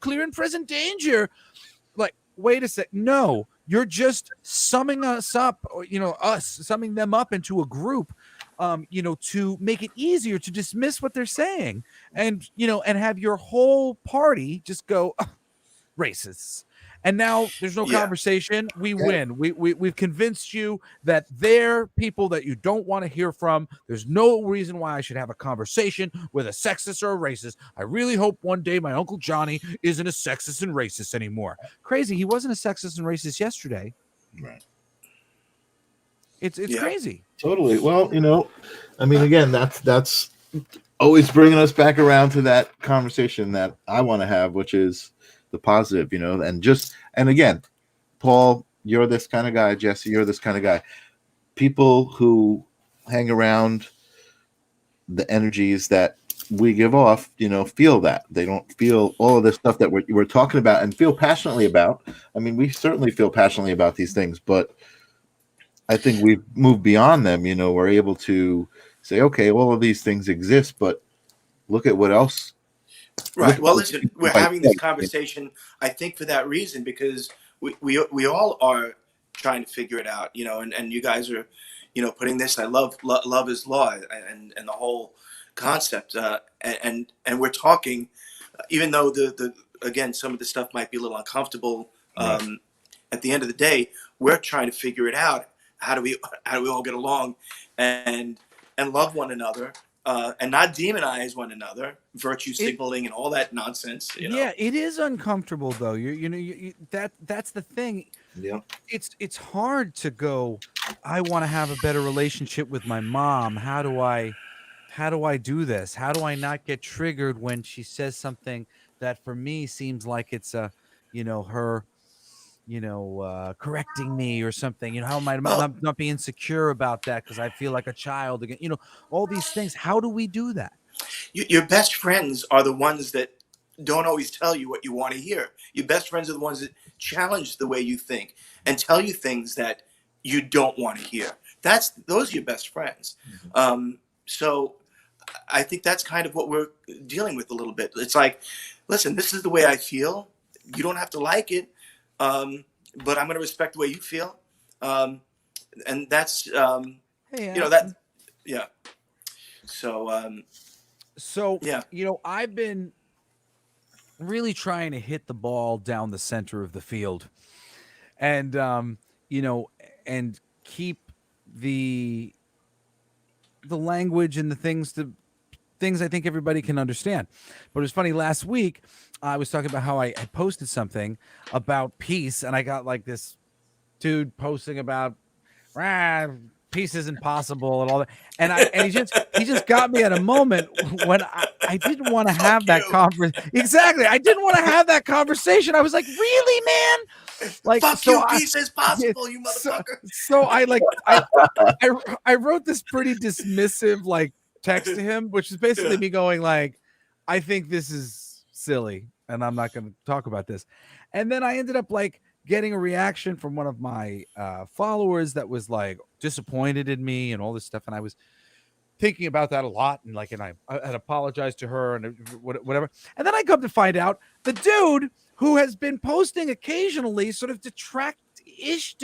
Clear and present danger. Like, wait a sec, no. You're just summing us up, or us summing them up into a group, to make it easier to dismiss what they're saying, and and have your whole party just go racists. And now there's no Yeah, conversation. We win. We've convinced you that they're people that you don't want to hear from. There's no reason why I should have a conversation with a sexist or a racist. I really hope one day my Uncle Johnny isn't a sexist and racist anymore. Crazy. He wasn't a sexist and racist yesterday. Right. It's yeah, crazy. Totally. Well, I mean, again, that's always bringing us back around to that conversation that I want to have, which is the positive, and again, Paul, you're this kind of guy. Jesse, you're this kind of guy. People who hang around the energies that we give off, feel that. They don't feel all of this stuff that we're talking about and feel passionately about. I mean, we certainly feel passionately about these things, but I think we've moved beyond them. We're able to say, okay, all of these things exist, but look at what else. Look Right. at Well, what listen, people we're might having this say. conversation, I think, for that reason, because we all are trying to figure it out, and you guys are, putting this. I love is law, and the whole concept, and we're talking, even though the again some of the stuff might be a little uncomfortable. Right. At the end of the day, we're trying to figure it out. How do we all get along and love one another, and not demonize one another, virtue signaling and all that nonsense. Yeah, it is uncomfortable though. That's the thing. Yeah. It's hard to go, I want to have a better relationship with my mom. How do I do this? How do I not get triggered when she says something that for me seems like it's her correcting me or something? How am I Well, not be insecure about that because I feel like a child again? All these things. How do we do that? your best friends are the ones that don't always tell you what you want to hear. Your best friends are the ones that challenge the way you think and tell you things that you don't want to hear. Those are your best friends. So I think that's kind of what we're dealing with a little bit. It's like, listen, this is the way I feel. You don't have to like it, but I'm going to respect the way you feel, and that's Hey, that. Yeah. So yeah. I've been really trying to hit the ball down the center of the field, and and keep the language and the things I think everybody can understand. But it was funny, last week I was talking about how I posted something about peace, and I got like this dude posting about peace isn't possible and all that, and he just got me at a moment when I didn't want to have that conversation. Exactly, I didn't want to have that conversation. I was like, really, man? Like, fuck you, peace is possible, you motherfucker. So I wrote this pretty dismissive like text to him, which is basically me going like, I think this is silly and I'm not going to talk about this. And then I ended up like getting a reaction from one of my followers that was like disappointed in me and all this stuff. And I was thinking about that a lot. And I had apologized to her and whatever. And then I come to find out the dude who has been posting occasionally sort of detracting-ish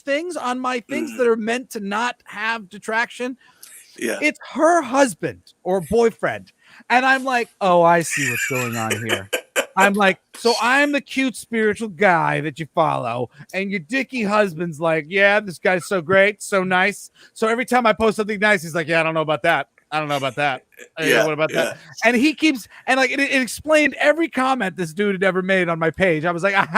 things on my things that are meant to not have detraction. Yeah. It's her husband or boyfriend. And I'm like, oh, I see what's going on here. I'm like, so I'm the cute spiritual guy that you follow, and your dicky husband's like, yeah, this guy's so great, so nice. So every time I post something nice, he's like, yeah, I don't know about that. I don't know about that. What about that? And he keeps, and like it explained every comment this dude had ever made on my page. I was like, I'm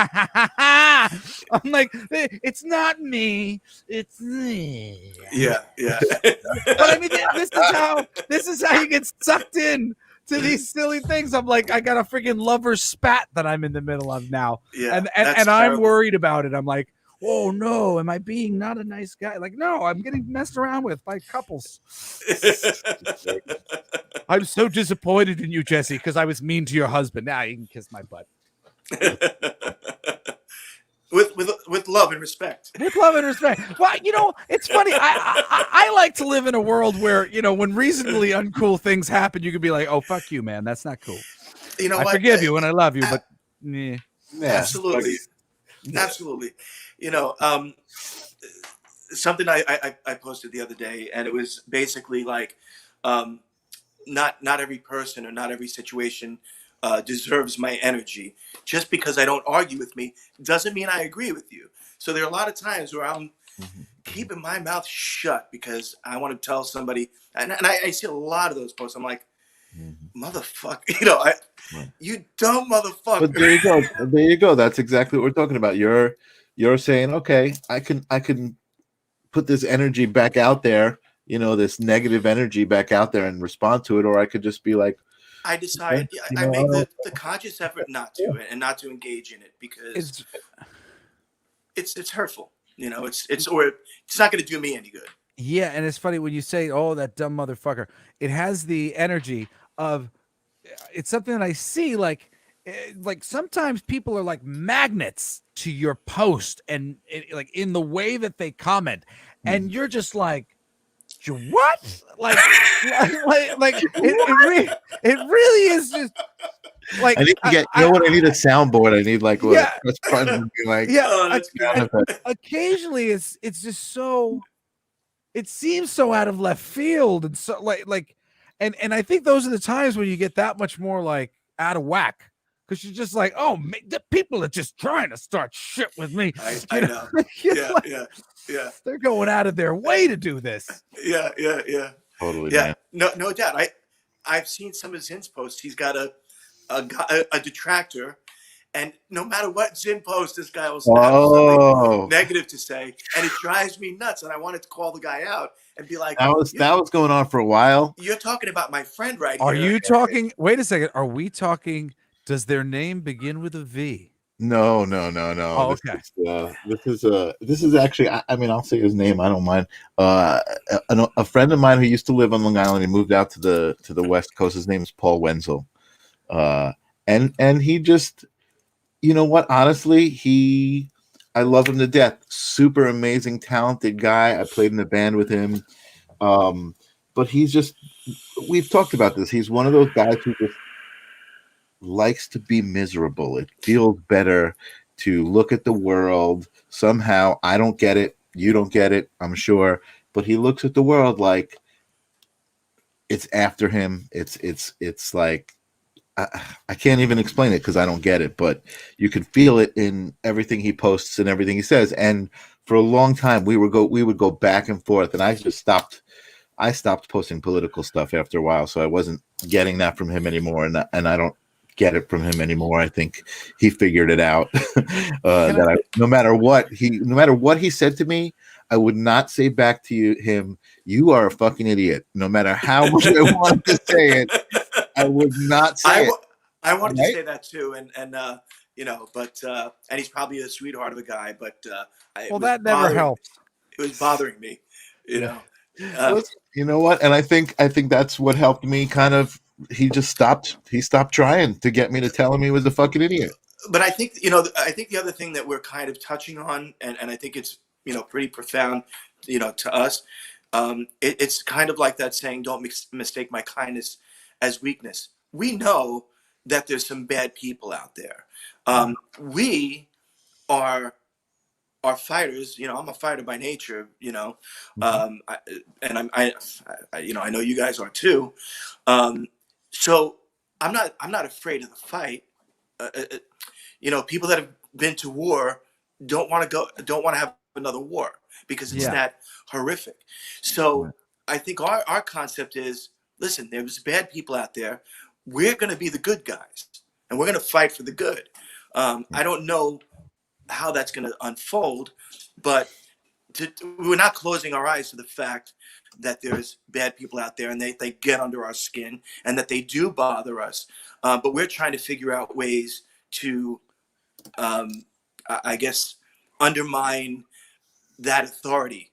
like, it's not me, it's me. Yeah. But I mean, this is how you get sucked in to these silly things. I'm like, I got a freaking lover spat that I'm in the middle of now. Yeah, and I'm worried about it. I'm like, oh no, am I being not a nice guy? Like, no, I'm getting messed around with by couples. I'm so disappointed in you, Jesse, because I was mean to your husband. Now you can kiss my butt. With love and respect. With love and respect. Well, it's funny. I like to live in a world where, when reasonably uncool things happen, you can be like, oh, fuck you, man. That's not cool. You know I what? forgive you and I love you, but yeah. Absolutely. Absolutely. Something I posted the other day, and it was basically like, not every person or not every situation deserves my energy. Just because I don't argue with me doesn't mean I agree with you. So there are a lot of times where I'm keeping my mouth shut because I want to tell somebody, and I see a lot of those posts. I'm like, motherfucker, you dumb motherfucker. But there you go. There you go. That's exactly what we're talking about. You're saying, okay, I can put this energy back out there, this negative energy back out there and respond to it, or I could just be like, I decided I make the conscious effort not to and not to engage in it because it's hurtful. It's not going to do me any good. Yeah, and it's funny when you say, "Oh, that dumb motherfucker." It has the energy of it's something that I see like sometimes people are like magnets to your post and like in the way that they comment, and you're just like, what? Like it really is just like I need to get, you know what? I need a soundboard. I need like what a yeah, press button and be like, yeah. Oh, that's And good. occasionally it's just so it seems so out of left field and so like and I think those are the times when you get that much more like out of whack because you're just like, oh, the people are just trying to start shit with me. I know. You're Yeah, like, yeah, yeah, they're going out of their way to do this. yeah. totally, Yeah, man. no doubt. I've seen some of Zin's posts. He's got a detractor, and no matter what Zin posts, this guy will have something Oh, negative to say, and it drives me nuts. And I wanted to call the guy out and be like, that was going on for a while. "You're talking about my friend right Are here." you talking? Wait a second. Are we talking? Does their name begin with a V? No. Oh, okay. This is actually. I mean, I'll say his name. I don't mind. A friend of mine who used to live on Long Island. He moved out to the West Coast. His name is Paul Wenzel. And he just, you know what? Honestly, I love him to death. Super amazing, talented guy. I played in a band with him. But he's just. We've talked about this. He's one of those guys who just likes to be miserable. It feels better to look at the world somehow. I don't get it. You don't get it, I'm sure. But he looks at the world like it's after him. It's like I can't even explain it because I don't get it. But you can feel it in everything he posts and everything he says. And for a long time, we would go back and forth, and I just stopped. I stopped posting political stuff after a while, so I wasn't getting that from him anymore, and I don't get it from him anymore. I think he figured it out. No matter what he said to me, I would not say back to him, "You are a fucking idiot." No matter how much I wanted to say it, I would not say it. I wanted Right? to say that too, and but and he's probably a sweetheart of a guy, but Well, that never helps. It was bothering me, you Yeah. know. Listen, you know what? And I think that's what helped me kind of. He stopped trying to get me to tell him he was a fucking idiot. But I think I think the other thing that we're kind of touching on, and I think it's pretty profound, to us. It's kind of like that saying, "Don't mistake my kindness as weakness." We know that there's some bad people out there. We are fighters. I'm a fighter by nature. And I know you guys are too. So I'm not afraid of the fight. People that have been to war don't want to have another war because it's that horrific. So I think our concept is, listen, there's bad people out there. We're going to be the good guys, and we're going to fight for the good. I don't know how that's going to unfold, but we're not closing our eyes to the fact that there's bad people out there and they get under our skin and that they do bother us. But we're trying to figure out ways to, I guess, undermine that authority.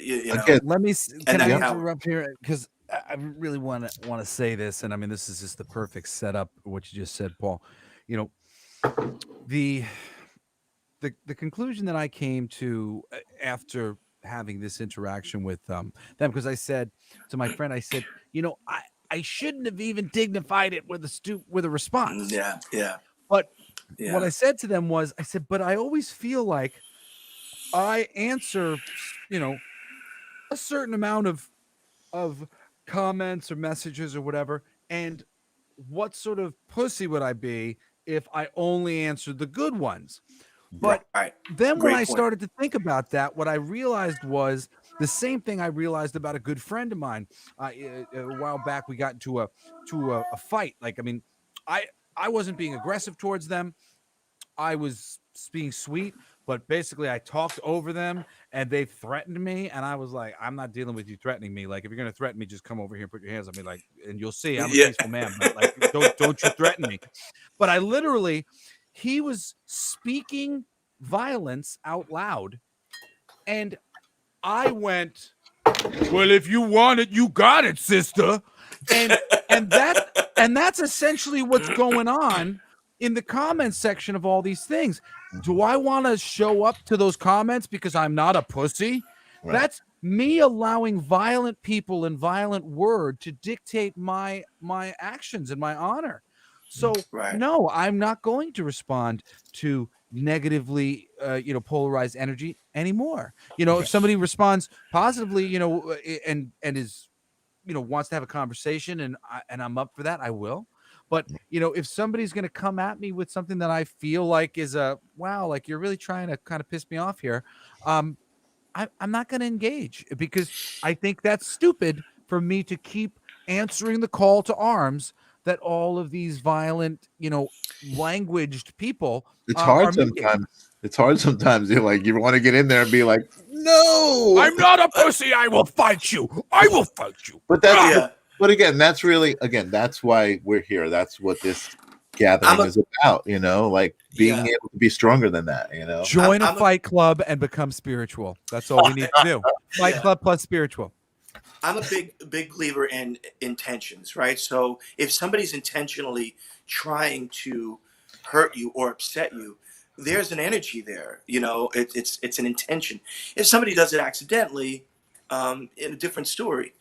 Let me. And Can I that power. interrupt here? Because I really want to say this, and I mean, this is just the perfect setup. What you just said, Paul. The conclusion that I came to after having this interaction with them, because I said to my friend, I said, I shouldn't have even dignified it with a response. Yeah. But what I said to them was, I said, but I always feel like I answer, a certain amount of comments or messages or whatever, and what sort of pussy would I be if I only answered the good ones? But then when I started to think about that, what I realized was the same thing I realized about a good friend of mine. A while back, we got into a fight. Like, I mean, I wasn't being aggressive towards them. I was being sweet, but basically I talked over them and they threatened me. And I was like, I'm not dealing with you threatening me. Like, if you're going to threaten me, just come over here and put your hands on me. Like, and you'll see I'm a peaceful man, but like, don't you threaten me. But I literally, he was speaking violence out loud. And I went, Well, if you want it, you got it, sister. And and that's essentially what's going on in the comments section of all these things. Do I want to show up to those comments because I'm not a pussy? Right. That's me allowing violent people and violent word to dictate my actions and my honor. So Right. no, I'm not going to respond to negatively polarized energy anymore. If somebody responds positively, and is wants to have a conversation, and I'm up for that, I will. But if somebody's going to come at me with something that I feel like is like you're really trying to kind of piss me off here, I'm not going to engage, because I think that's stupid for me to keep answering the call to arms that all of these violent, languaged people It's are hard making. sometimes. It's hard sometimes. You're like, you want to get in there and be like, no, I'm not a pussy. I will fight you. I will fight you. But that's Yeah. but again, that's why we're here. That's what this gathering is about, like being able to be stronger than that, Join a fight club and become spiritual. That's all we need to do. Fight club plus spiritual. I'm a big believer in intentions, right? So if somebody's intentionally trying to hurt you or upset you, there's an energy there. It's an intention. If somebody does it accidentally, in a different story.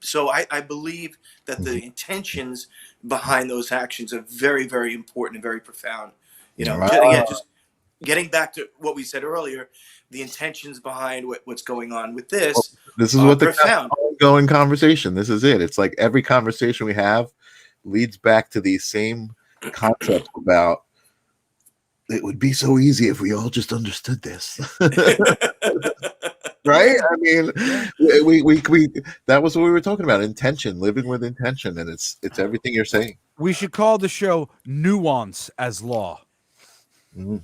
So I believe that the intentions behind those actions are very, very important and very profound. Just getting back to what we said earlier, the intentions behind what's going on with this. This is what the profound ongoing conversation. This is it. It's like every conversation we have leads back to these same concepts about it would be so easy if we all just understood this. Right? I mean, we that was what we were talking about. Intention, living with intention, and it's everything you're saying. We should call the show Nuance as Law. Mm.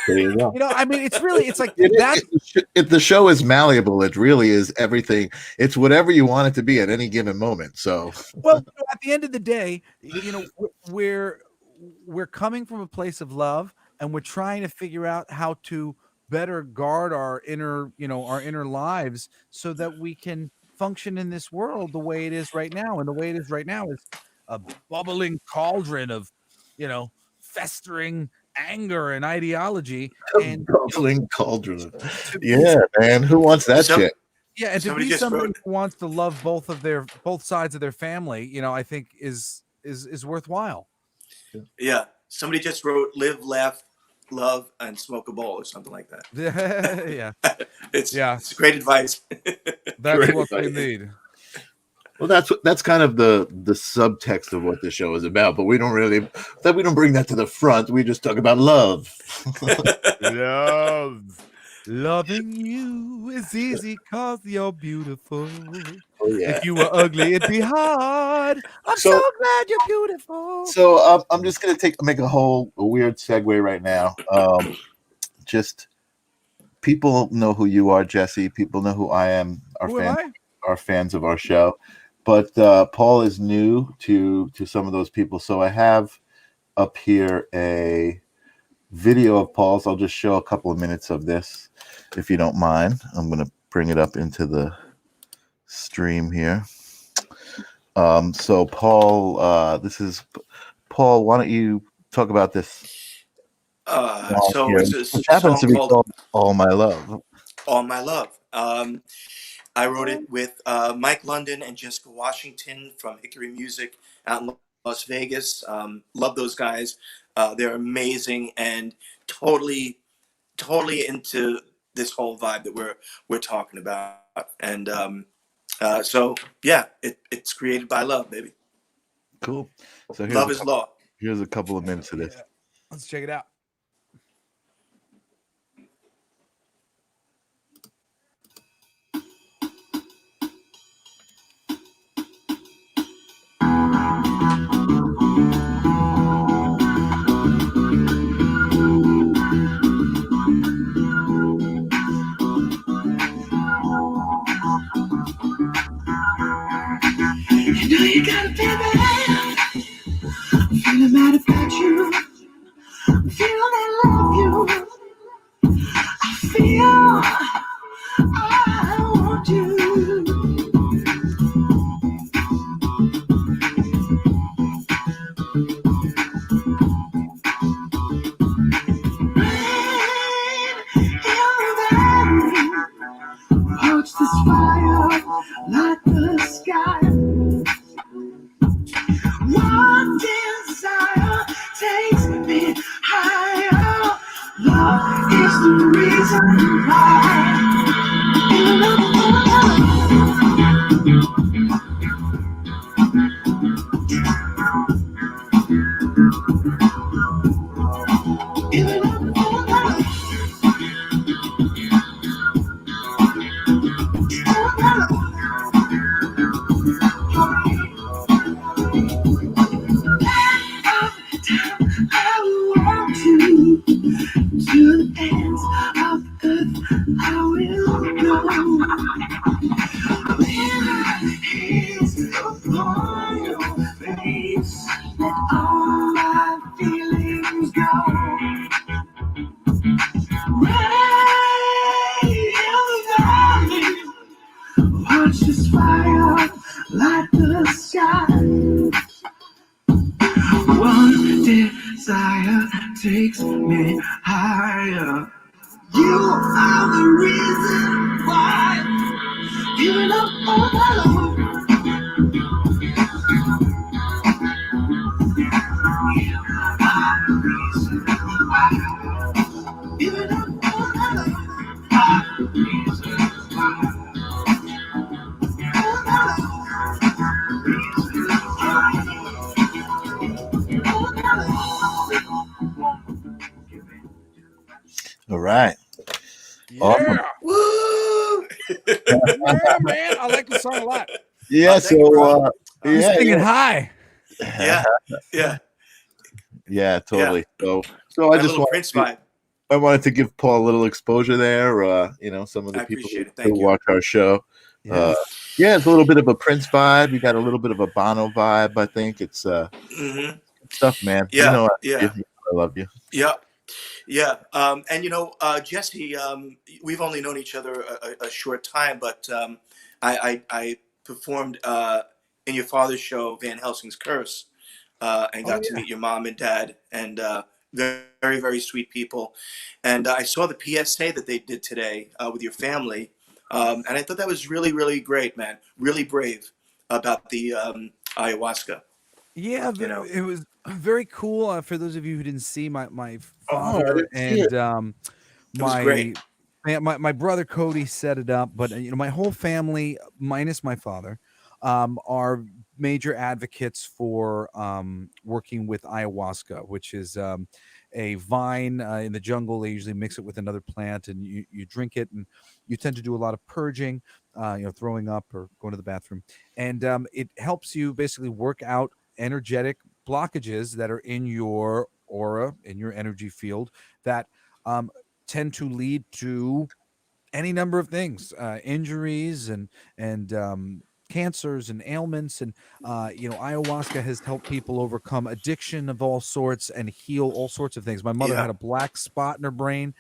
There you go. I mean, it's like if the show is malleable, it really is everything. It's whatever you want it to be at any given moment. So, well, at the end of the day, we're coming from a place of love, and we're trying to figure out how to better guard our inner lives so that we can function in this world the way it is right now. And the way it is right now is a bubbling cauldron of, festering anger and ideology and bubbling cauldron. Yeah, man, who wants that shit? Yeah, and to be somebody who wants to love both sides of their family, I think is worthwhile. Yeah, somebody just wrote "Live, Laugh, Love, and Smoke a Bowl" or something like that. Yeah, it's great advice. That's great what advice. we need. Well, that's kind of the subtext of what the show is about, but we don't bring that to the front. We just talk about love. Loving you is easy cause you're beautiful. Oh, yeah. If you were ugly, it'd be hard. I'm so glad you're beautiful. So I'm just gonna make a weird segue right now. Just people know who you are, Jesse. People know who I am. Our fans of our show. But Paul is new to some of those people. So I have up here a video of Paul's. I'll just show a couple of minutes of this, if you don't mind. I'm going to bring it up into the stream here. So Paul, this is Paul. Why don't you talk about this? It happens to be called "All My Love." All My Love. I wrote it with Mike London and Jessica Washington from Hickory Music out in Las Vegas. Love those guys. They're amazing and totally into this whole vibe that we're talking about. And so yeah, it's created by love, baby. Cool. So love is law. Here's a couple of minutes of this. Yeah. Let's check it out. You got a baby, feeling mad about you, feeling like the sky. One desire takes me higher. Love is the reason why. I want you to the ends of earth. I will go. When I gaze upon your face, let all my feelings go. Rain in the valley, watch this fire light the sky. One desire takes me higher. You are the reason why. Giving up on my love. You are the reason why. Giving up on my love. Are the reason why. On my love. Reason why. On my love. All right. Yeah. Awesome. Woo! Yeah, man. I like the song a lot. Yeah. thank you, bro. So He's yeah, singing high. Yeah, yeah. yeah, totally. So My I just little Prince vibe. I wanted to give Paul a little exposure there. Some of the I people appreciate it. who Thank you. watch our show. Yeah. Yeah, it's a little bit of a Prince vibe. We got a little bit of a Bono vibe. I think it's Mm-hmm. stuff, man. Yeah, You know, yeah. I love you. Yeah, yeah. And Jesse, we've only known each other a short time, but I performed in your father's show, Van Helsing's Curse, and got to meet your mom and dad, and very, very, very sweet people. And I saw the PSA that they did today with your family, and I thought that was really, really great, man. Really brave about the ayahuasca. Yeah, You know. it was very cool. For those of you who didn't see, my I father didn't see and It was great. my brother Cody set it up, but my whole family, minus my father, are major advocates for working with ayahuasca, which is a vine in the jungle. They usually mix it with another plant, and you drink it, and you tend to do a lot of purging, throwing up or going to the bathroom, and it helps you basically work out energetic blockages that are in your aura, in your energy field, that tend to lead to any number of things, injuries and cancers and ailments. And ayahuasca has helped people overcome addiction of all sorts and heal all sorts of things. My mother Yeah. had a black spot in her brain.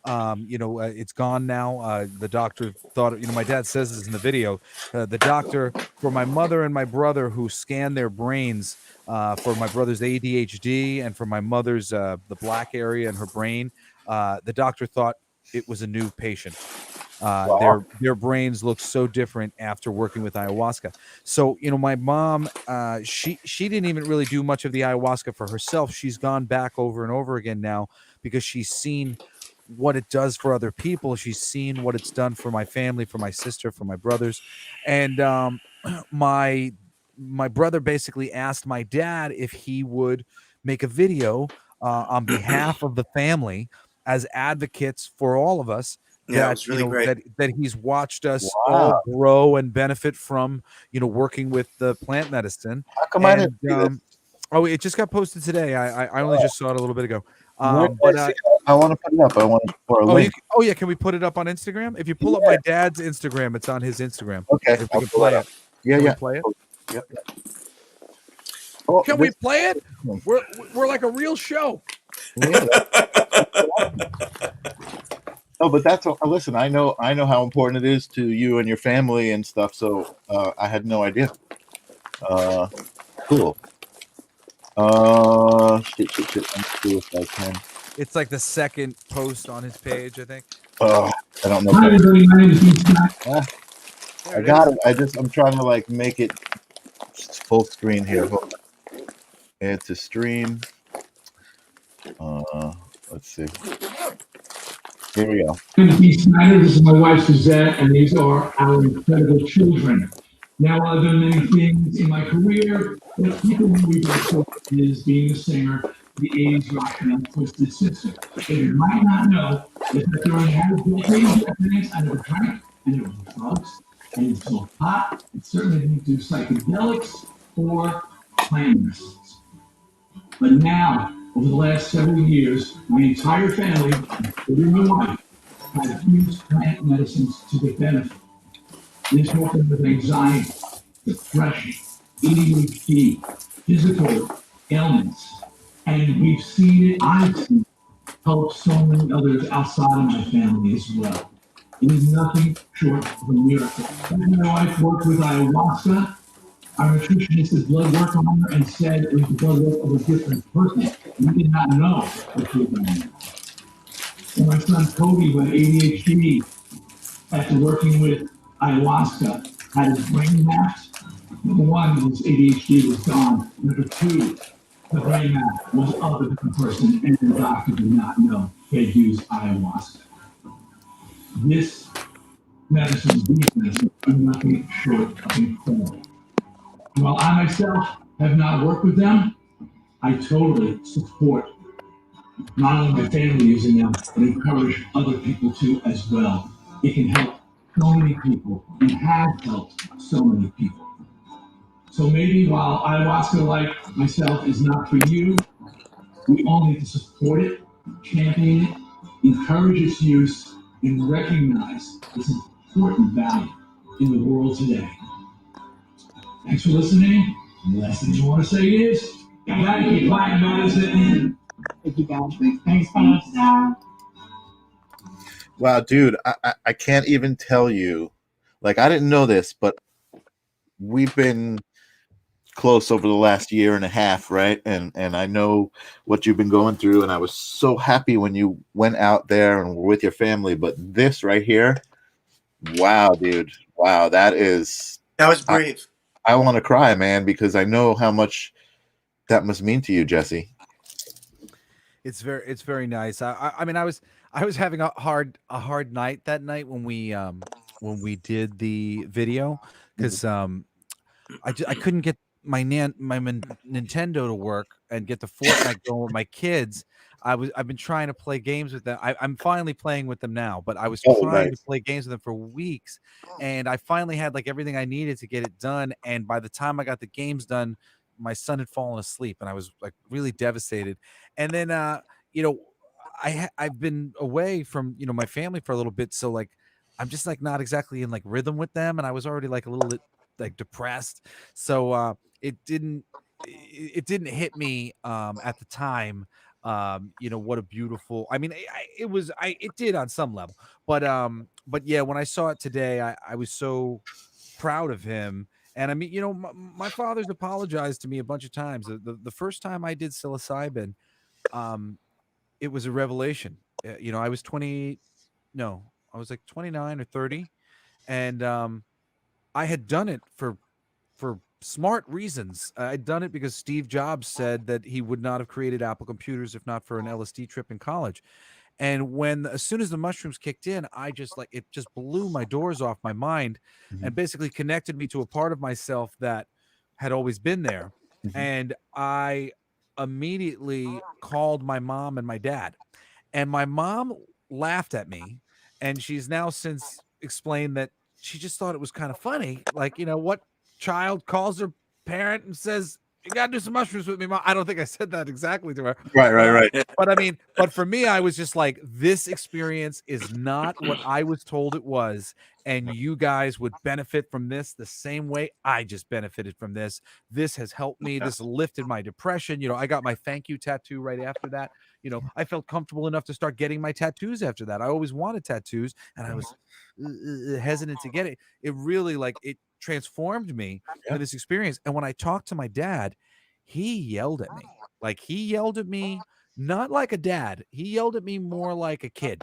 It's gone now. The doctor thought, my dad says this in the video, the doctor for my mother and my brother who scanned their brains, for my brother's ADHD and for my mother's the black area in her brain, the doctor thought it was a new patient. Their brains look so different after working with ayahuasca. So my mom, she didn't even really do much of the ayahuasca for herself. She's gone back over and over again now because she's seen what it does for other people. She's seen what it's done for my family, for my sister, for my brothers. And my brother basically asked my dad if he would make a video on behalf of the family as advocates for all of us. Yeah, it That was really great. that he's watched us all grow and benefit from working with the plant medicine. How come I didn't see this? Oh, it just got posted today. I only just saw it a little bit ago. Where did I see it? I want to put it up. I want to for a link. Yeah, can we put it up on Instagram? If you pull up my dad's Instagram, it's on his Instagram. Okay, If we I'll can pull play it up. it. Yeah, Can we yeah. play it? Yep. Oh, Can we play it? We're like a real show. Yeah, no, but that's listen. I know how important it is to you and your family and stuff. So I had no idea. Cool. Shit. Let me see if I can. It's like the second post on his page, I think. I don't know. Hi everybody, my name is Steve Scott. There I it got is. it. I'm trying to like make it full screen here. Hold on. Add to stream. Let's see. Here we go. Timothy Snyder, this is my wife Suzette, and these are our incredible children. Now, I've done many things in my career, but people who we for is being a singer, the 80s rock band Twisted Sister. What you might not know is that during the decades of dance, I never drank, I never did drugs, I didn't smoke pot, and certainly didn't do psychedelics or plant medicines. But now, over the last several years, my entire family, including my wife, has used plant medicines to their benefit. This helped them with anxiety, depression, ADHD, physical ailments, and we've seen it, I've seen it help so many others outside of my family as well. It is nothing short of a miracle. When my wife worked with ayahuasca, our nutritionist did blood work on her and said it was the blood work of a different person. We did not know what she was going on. And my son Cody, with ADHD, after working with ayahuasca, had his brain mapped. Number one, his ADHD was gone. Number two, the brain map was of a different person, and the doctor did not know he had used ayahuasca. This medicine, these medicines, are nothing short of incredible. While I myself have not worked with them, I totally support not only my family using them, but encourage other people to as well. It can help so many people and has helped so many people. So maybe while ayahuasca, like myself, is not for you, we all need to support it, champion it, encourage its use, and recognize its important value in the world today. Thanks for listening. The last thing you want to say is, you gotta keep plant medicine. Thank you guys. Thanks, guys. Wow, dude, I can't even tell you. Like, I didn't know this, but we've been close over the last year and a half, right? And I know what you've been going through, and I was so happy when you went out there and were with your family. But this right here, wow, dude, wow, That was I, brave. I want to cry, man, because I know how much that must mean to you, Jesse. It's very nice. I mean, I was having a hard night that night when we did the video because I couldn't get Nintendo to work and get the Fortnite going with my kids. I've been trying to play games with them. I'm finally playing with them now, but I was Oh, trying to nice. play games with them for weeks, and I finally had like everything I needed to get it done. And by the time I got the games done, my son had fallen asleep, and I was like really devastated. And then you know, I've been away from my family for a little bit, so like I'm just like not exactly in like rhythm with them, and I was already like a little like depressed. So it didn't it didn't hit me at the time. What a beautiful, I mean, it was, it did on some level, but yeah, when I saw it today, I was so proud of him. And I mean, my father's apologized to me a bunch of times. The first time I did psilocybin, um it was a revelation. I was 20, no, I was like 29 or 30, and I had done it for smart reasons. I'd done it because Steve Jobs said that he would not have created Apple computers if not for an LSD trip in college. And as soon as the mushrooms kicked in, I just like, it just blew my doors off my mind Mhm, and basically connected me to a part of myself that had always been there. mhm, And I immediately called my mom and my dad. And my mom laughed at me, and she's now since explained that she just thought it was kind of funny. Like, what child calls her parent and says, "You gotta do some mushrooms with me, mom." I don't think I said that exactly to her, right, but right, right. I mean, but for me, I was just like, this experience is not what I was told it was, and you guys would benefit from this the same way I just benefited from this. This has helped me. This lifted my depression. I got my thank you tattoo right after that. I felt comfortable enough to start getting my tattoos after that. I always wanted tattoos, and I was hesitant to get it. It really, like, it transformed me Yeah. into this experience. And when I talked to my dad, he yelled at me. Like, he yelled at me, not like a dad. He yelled at me more like a kid.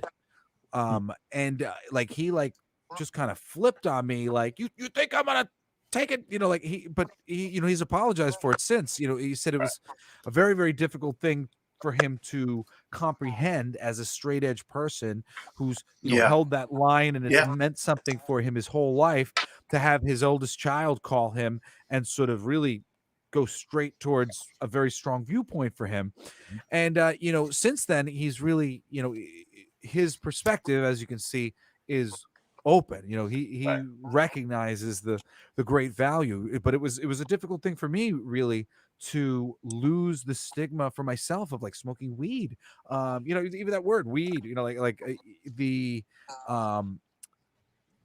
And like, he like just kind of flipped on me, like, you think I'm gonna take it, like he, he's apologized for it since. He said it was a very, very difficult thing for him to comprehend as a straight edge person who's Yeah. held that line, and it's Yeah. meant something for him his whole life, to have his oldest child call him and sort of really go straight towards a very strong viewpoint for him. And since then he's really, his perspective, as you can see, is open. He recognizes the great value. But it was a difficult thing for me, really, to lose the stigma for myself of like smoking weed. Even that word weed, the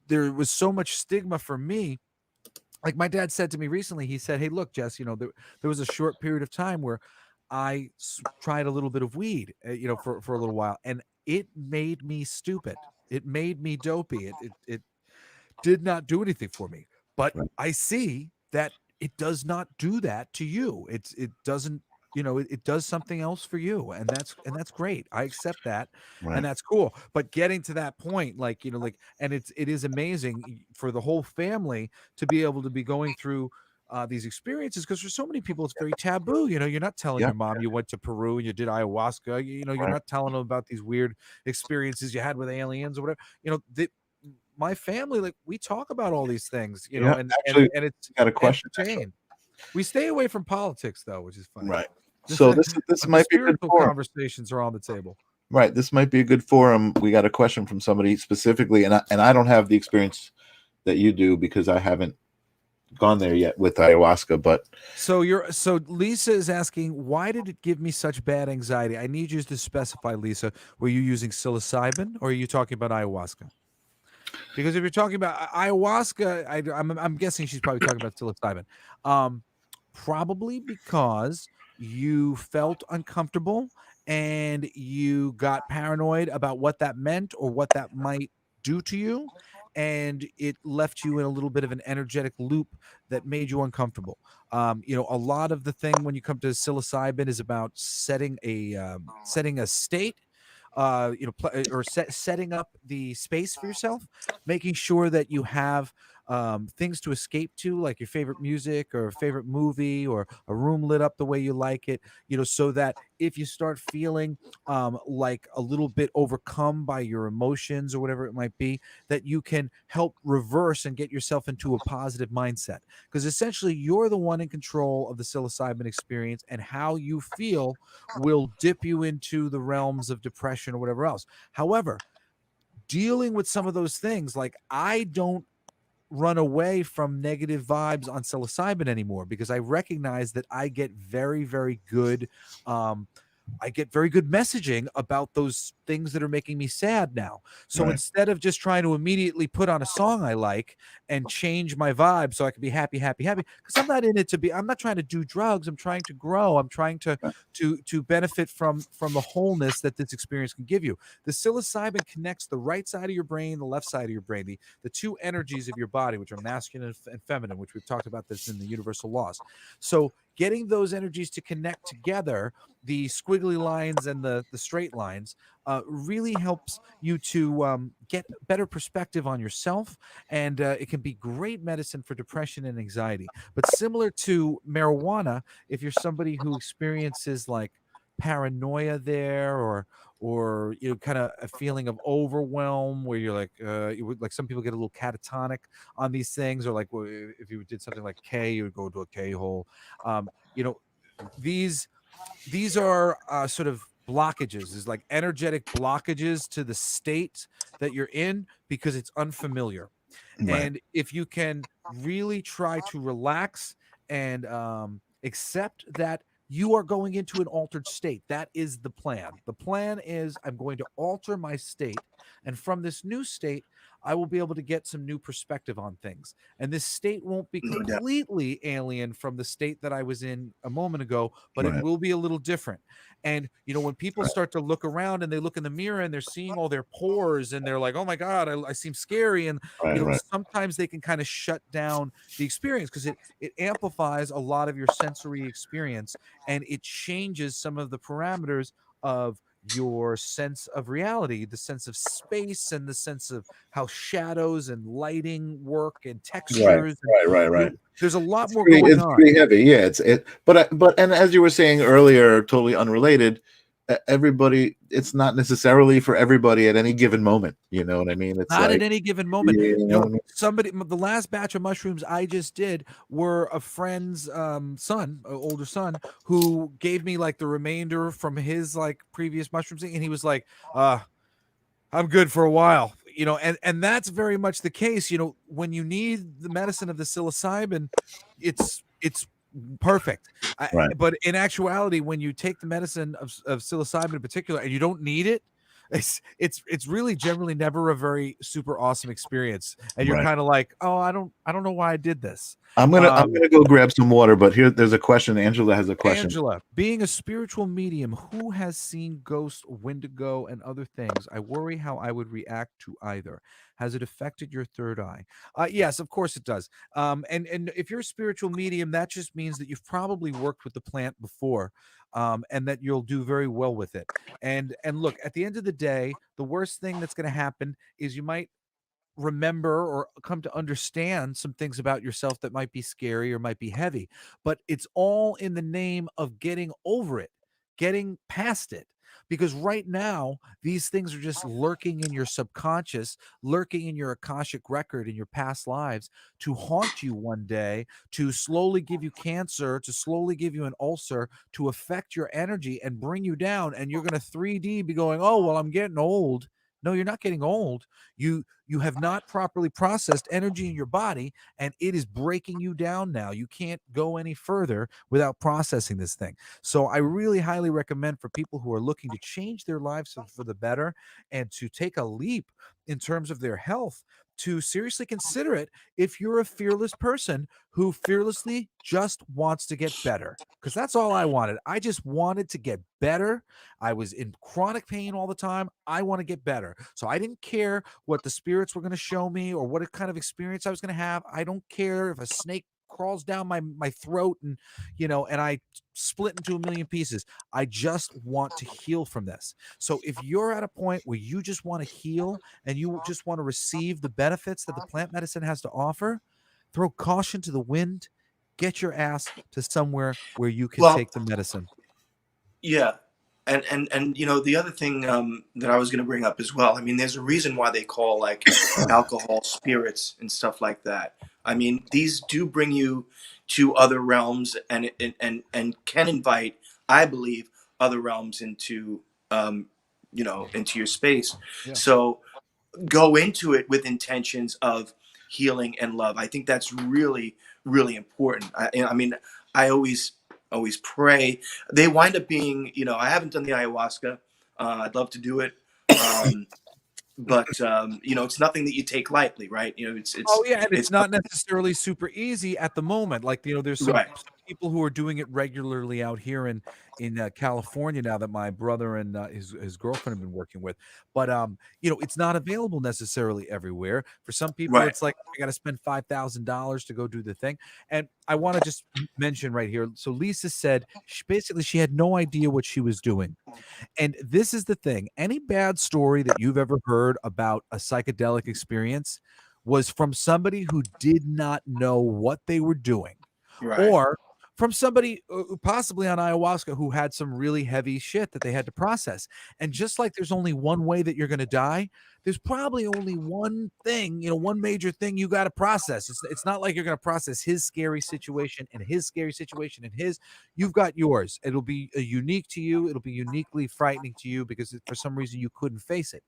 there was so much stigma for me. Like my dad said to me recently, he said, "Hey, look, Jess, there was a short period of time where I tried a little bit of weed, for a little while, and it made me stupid. It made me dopey. It did not do anything for me. But Right. I see that it does not do that to you. It doesn't, it does something else for you, and that's great. I accept that, Right. and that's cool. But getting to that point, and it is amazing for the whole family to be able to be going through these experiences, because for so many people it's very taboo. You're not telling Yeah. your mom you went to Peru and you did ayahuasca. You're Right. not telling them about these weird experiences you had with aliens or whatever. My family, like, we talk about all these things, Yeah, and actually, it's got a question. entertaining. We stay away from politics though, which is funny. Right. So this But the might be a good spiritual forum. conversations are on the table. Right. This might be a good forum. We got a question from somebody specifically, and I don't have the experience that you do because I haven't gone there yet with ayahuasca. But So Lisa is asking, why did it give me such bad anxiety? I need you to specify, Lisa. Were you using psilocybin or are you talking about ayahuasca? Because if you're talking about ayahuasca, I'm guessing she's probably talking about psilocybin. Probably because you felt uncomfortable and you got paranoid about what that meant or what that might do to you, and it left you in a little bit of an energetic loop that made you uncomfortable. A lot of the thing when you come to psilocybin is about setting a state, setting up the space for yourself, making sure that you have things to escape to, like your favorite music or favorite movie or a room lit up the way you like it, so that if you start feeling like a little bit overcome by your emotions or whatever it might be, that you can help reverse and get yourself into a positive mindset. Because essentially, you're the one in control of the psilocybin experience, and how you feel will dip you into the realms of depression or whatever else. However, dealing with some of those things, like, I don't run away from negative vibes on psilocybin anymore, because I recognize that I get very, very good messaging about those things that are making me sad now. So Right. instead of just trying to immediately put on a song I like and change my vibe so I can be happy, happy, happy, because I'm not trying to do drugs. I'm trying to grow. I'm trying to benefit from the wholeness that this experience can give you. The psilocybin connects the right side of your brain, the left side of your brain, the two energies of your body, which are masculine and feminine, which we've talked about this in the universal laws. So getting those energies to connect together, the squiggly lines and the straight lines, really helps you to get better perspective on yourself, and it can be great medicine for depression and anxiety. But similar to marijuana, if you're somebody who experiences like paranoia there, or kind of a feeling of overwhelm where you're like like some people get a little catatonic on these things, or like if you did something like K, you would go to a K hole. um you know these are sort of blockages, is like energetic blockages to the state that you're in, because it's unfamiliar. Right. And if you can really try to relax and accept that you are going into an altered state, that is the plan. The plan is, I'm going to alter my state, and from this new state, I will be able to get some new perspective on things. And this state won't be No doubt. completely alien from the state that I was in a moment ago, but it Right. will be a little different. And when people start to look around and they look in the mirror and they're seeing all their pores and they're like, oh my God, I seem scary. And Right. sometimes they can kind of shut down the experience, because it amplifies a lot of your sensory experience, and it changes some of the parameters of your sense of reality, the sense of space, and the sense of how shadows and lighting work and Right, textures. And, right. there's a lot more going It's on. pretty heavy. Yeah, but and as you were saying earlier, totally unrelated. Everybody, it's not necessarily for everybody at any given moment. You know what I mean? It's Not at like, any given moment. you know what I mean? The last batch of mushrooms I just did were a friend's older son, who gave me like the remainder from his like previous mushrooms thing, and he was like, I'm good for a while, and that's very much the case. When you need the medicine of the psilocybin, it's perfect. Right. But in actuality, when you take the medicine of psilocybin in particular, and you don't need it, it's really generally never a very super awesome experience, and you're Right. kind of like, oh, I don't know why I did this. I'm gonna go grab some water, but there's a question. Angela has a question. Angela, being a spiritual medium who has seen ghosts, Wendigo, and other things, I worry how I would react to either. Has it affected your third eye? Yes, of course it does. And if you're a spiritual medium, that just means that you've probably worked with the plant before, and that you'll do very well with it. And look, at the end of the day, the worst thing that's going to happen is you might remember or come to understand some things about yourself that might be scary or might be heavy, but it's all in the name of getting over it, getting past it. Because right now, these things are just lurking in your subconscious, lurking in your Akashic record in your past lives, to haunt you one day, to slowly give you cancer, to slowly give you an ulcer, to affect your energy and bring you down. And you're going to 3D be going, oh, well, I'm getting old. No, you're not getting old. You have not properly processed energy in your body, and it is breaking you down now. You can't go any further without processing this thing. So I really highly recommend, for people who are looking to change their lives for the better and to take a leap in terms of their health, to seriously consider it if you're a fearless person who fearlessly just wants to get better. Because that's all I wanted. I just wanted to get better. I was in chronic pain all the time. I want to get better. So I didn't care what the spirits were going to show me or what kind of experience I was going to have. I don't care if a snake crawls down my throat and I split into a million pieces. I just want to heal from this. So if you're at a point where you just want to heal and you just want to receive the benefits that the plant medicine has to offer, throw caution to the wind. Get your ass to somewhere where you can Well, take the medicine. yeah. And the other thing that I was going to bring up as well. I mean, there's a reason why they call like alcohol spirits and stuff like that. I mean, these do bring you to other realms and can invite, I believe, other realms into into your space. Yeah. So go into it with intentions of healing and love. I think that's really, really important. I mean, I always pray. They wind up being, I haven't done the ayahuasca. I'd love to do it. But it's nothing that you take lightly, right? Oh yeah, and it's it's not necessarily super easy at the moment. Like there's some right. people who are doing it regularly out here in California now that my brother and his girlfriend have been working with. But it's not available necessarily everywhere. For some people, Right. it's like I got to spend $5,000 to go do the thing. And I want to just mention right here. So Lisa said she had no idea what she was doing. And this is the thing. Any bad story that you've ever heard about a psychedelic experience was from somebody who did not know what they were doing, Right. or from somebody possibly on ayahuasca who had some really heavy shit that they had to process. And just like there's only one way that you're going to die, there's probably only one thing, one major thing you got to process. It's not like you're going to process his scary situation and his scary situation and his. You've got yours. It'll be unique to you. It'll be uniquely frightening to you because for some reason you couldn't face it.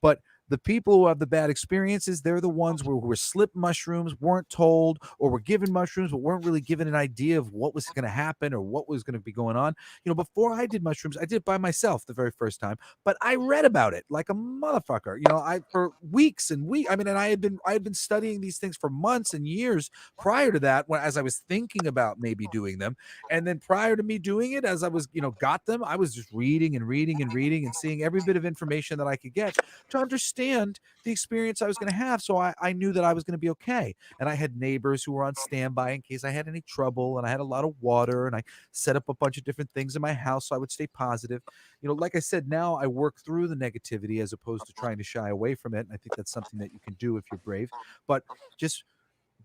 But the people who have the bad experiences, they're the ones who were slipped mushrooms, weren't told, or were given mushrooms, but weren't really given an idea of what was going to happen or what was going to be going on. Before I did mushrooms, I did it by myself the very first time, but I read about it like a motherfucker. I for weeks and weeks. I mean, and I had been studying these things for months and years prior to that, as I was thinking about maybe doing them. And then prior to me doing it, as I was, got them, I was just reading and reading and reading and seeing every bit of information that I could get to understand understand the experience I was going to have. So I knew that I was going to be okay. And I had neighbors who were on standby in case I had any trouble. And I had a lot of water, and I set up a bunch of different things in my house so I would stay positive. Like I said, now I work through the negativity as opposed to trying to shy away from it. And I think that's something that you can do if you're brave. But just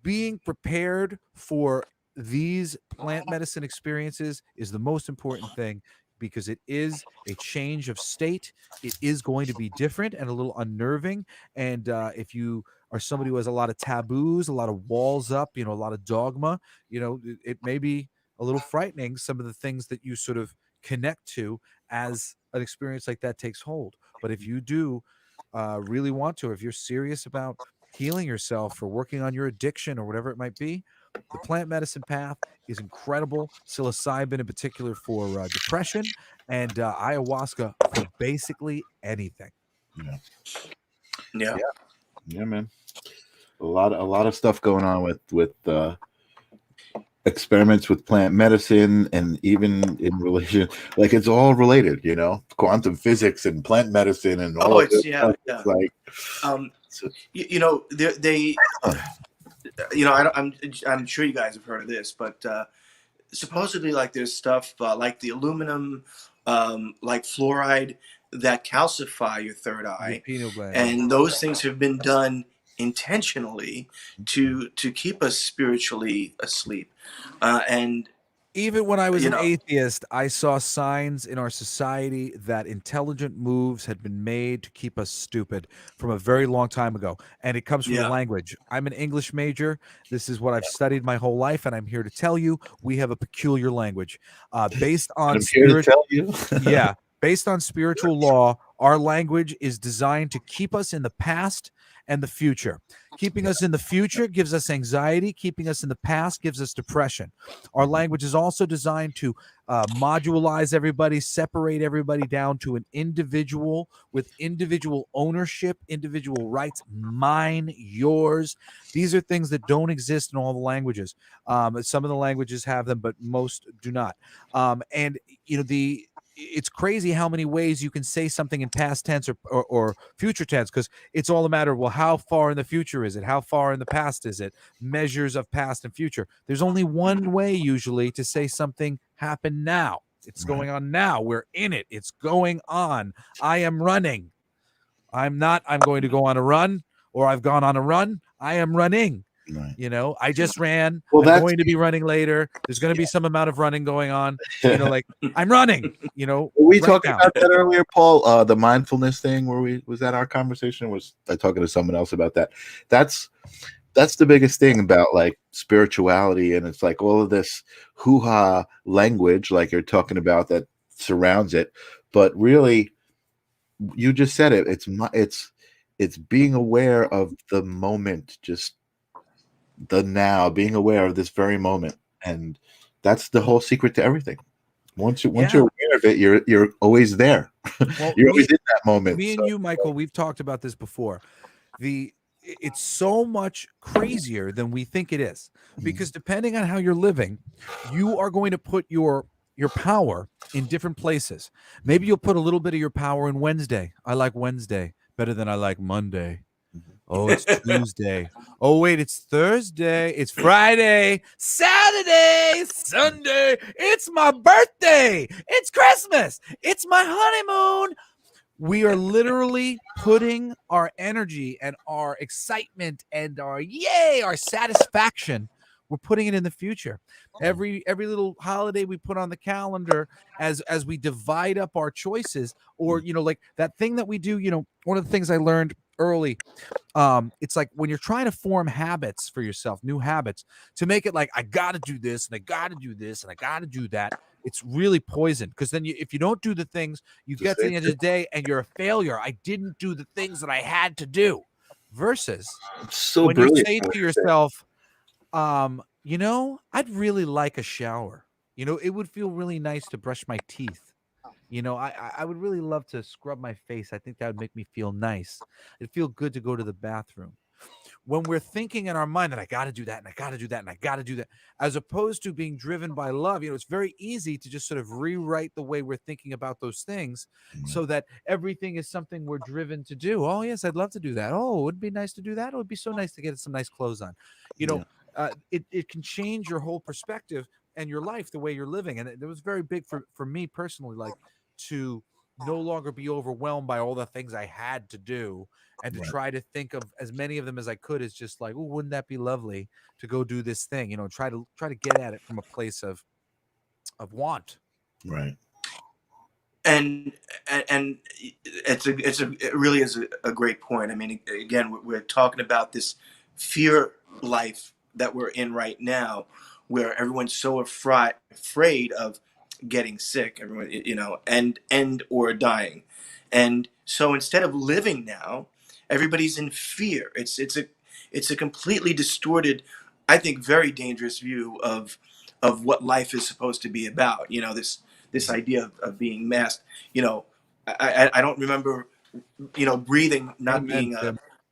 being prepared for these plant medicine experiences is the most important thing, because it is a change of state. It is going to be different and a little unnerving. And if you are somebody who has a lot of taboos, a lot of walls up, a lot of dogma, it may be a little frightening, some of the things that you sort of connect to as an experience like that takes hold. But if you do really want to, if you're serious about healing yourself or working on your addiction or whatever it might be, the plant medicine path is incredible. Psilocybin in particular for depression, and ayahuasca for basically anything. Yeah. Yeah. Yeah, man. A lot of stuff going on with experiments with plant medicine, and even in relation, like it's all related, quantum physics and plant medicine and all of this stuff. It's like, I'm sure you guys have heard of this, but supposedly, like, there's stuff like the aluminum, like fluoride, that calcify your third eye, pineal gland, and those things have been done intentionally to keep us spiritually asleep, and even when I was an atheist, I saw signs in our society that intelligent moves had been made to keep us stupid from a very long time ago. And it comes from the language. I'm an English major. This is what I've studied my whole life. And I'm here to tell you, we have a peculiar language based on spiritual. Yeah. Based on spiritual law, our language is designed to keep us in the past and the future. Keeping us in the future gives us anxiety. Keeping us in the past gives us depression. Our language is also designed to modularize everybody, separate everybody down to an individual with individual ownership, individual rights, mine, yours. These are things that don't exist in all the languages. Some of the languages have them, but most do not. It's crazy how many ways you can say something in past tense or future tense, because it's all a matter of, well, how far in the future is it? How far in the past is it? Measures of past and future. There's only one way usually to say something happened now. It's going on now. We're in it. It's going on. I am running. I'm going to go on a run, or I've gone on a run. I am running. Right. I just ran. Well, I'm going to be running later. There's going to be some amount of running going on. Like I'm running. We talked about that earlier, Paul. The mindfulness thing, was that our conversation? Or was I talking to someone else about that? That's the biggest thing about like spirituality, and it's like all of this hoo-ha language, like you're talking about, that surrounds it. But really, you just said it. It's being aware of the moment, just the now, being aware of this very moment, and that's the whole secret to everything. Once you're aware of it, you're always there. Well, you're always in that moment. Me and you, Michael, we've talked about this before. It's so much crazier than we think it is, because depending on how you're living, you are going to put your power in different places. Maybe you'll put a little bit of your power in Wednesday. I like Wednesday better than I like Monday. Oh, it's Tuesday. Oh, wait, it's Thursday. It's Friday, Saturday, Sunday. It's my birthday. It's Christmas. It's my honeymoon. We are literally putting our energy and our excitement and our satisfaction. We're putting it in the future. Every little holiday we put on the calendar, as we divide up our choices, or like that thing that we do. One of the things I learned early, it's like when you're trying to form habits for yourself, new habits, to make it like I got to do this and I got to do this and I got to do that. It's really poison, because then if you don't do the things, you get to the end of the day and you're a failure. I didn't do the things that I had to do. Versus when you say to yourself, I'd really like a shower. It would feel really nice to brush my teeth. I would really love to scrub my face. I think that would make me feel nice. It'd feel good to go to the bathroom. when we're thinking in our mind that I got to do that and I got to do that and I got to do that, as opposed to being driven by love, it's very easy to just sort of rewrite the way we're thinking about those things so that everything is something we're driven to do. Oh, yes, I'd love to do that. Oh, it would be nice to do that. It would be so nice to get some nice clothes on. It can change your whole perspective and your life, the way you're living. And it was very big for me personally, like to no longer be overwhelmed by all the things I had to do and to try to think of as many of them as I could as just like, oh, wouldn't that be lovely to go do this thing? Try to get at it from a place of want. Right. And it really is a great point. I mean, again, we're talking about this fear life that we're in right now, where everyone's so afraid of getting sick, everyone, and or dying. And so instead of living now, everybody's in fear. It's a completely distorted, I think, very dangerous view of what life is supposed to be about. This idea of being masked. I don't remember, breathing not being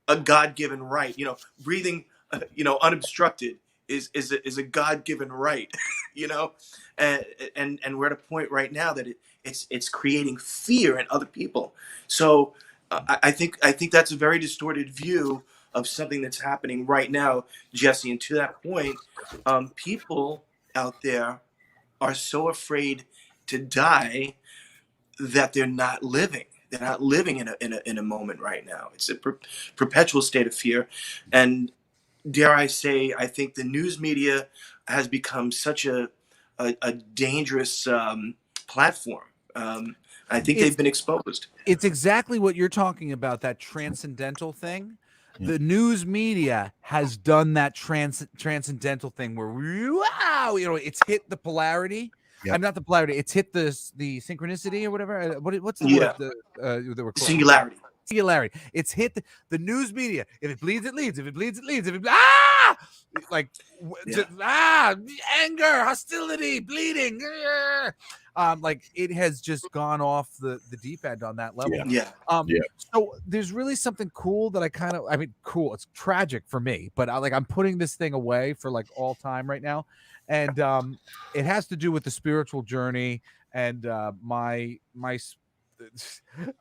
a God-given right. Breathing, unobstructed is a God-given right. And we're at a point right now that it's creating fear in other people. So I think that's a very distorted view of something that's happening right now, Jesse. And to that point, people out there are so afraid to die that they're not living. They're not living in a moment right now. It's a perpetual state of fear, and dare I say, I think the news media has become such a dangerous platform. I think they've been exposed. It's exactly what you're talking about, that transcendental thing. The news media has done that transcendental thing where, wow, it's hit the polarity. Yep. I'm not the polarity. It's hit the synchronicity or whatever. What's the word that we're Singularity. Singularity. It's hit the news media. If it bleeds, it leads. If it bleeds, it leads. If it anger, hostility, bleeding. Like it has just gone off the deep end on that level. So there's really something cool that cool. It's tragic for me, but I'm putting this thing away for like all time right now. And it has to do with the spiritual journey and my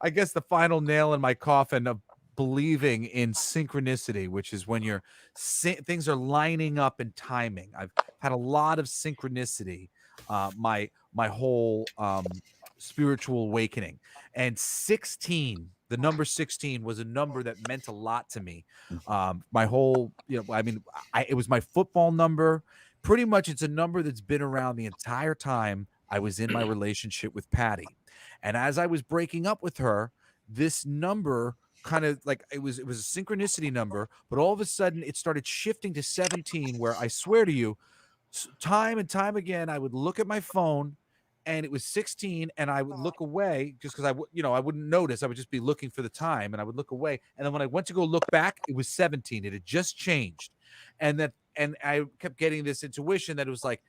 I guess the final nail in my coffin of believing in synchronicity, which is when things are lining up in timing. I've had a lot of synchronicity, my whole spiritual awakening. And 16, the number 16 was a number that meant a lot to me. My whole, it was my football number. Pretty much it's a number that's been around the entire time I was in my relationship with Patty. And as I was breaking up with her, this number kind of like it was a synchronicity number, but all of a sudden it started shifting to 17, where I swear to you, time and time again, I would look at my phone and it was 16 and I would look away just because I wouldn't notice. I would just be looking for the time and I would look away. And then when I went to go look back, it was 17. It had just changed. And I kept getting this intuition that it was like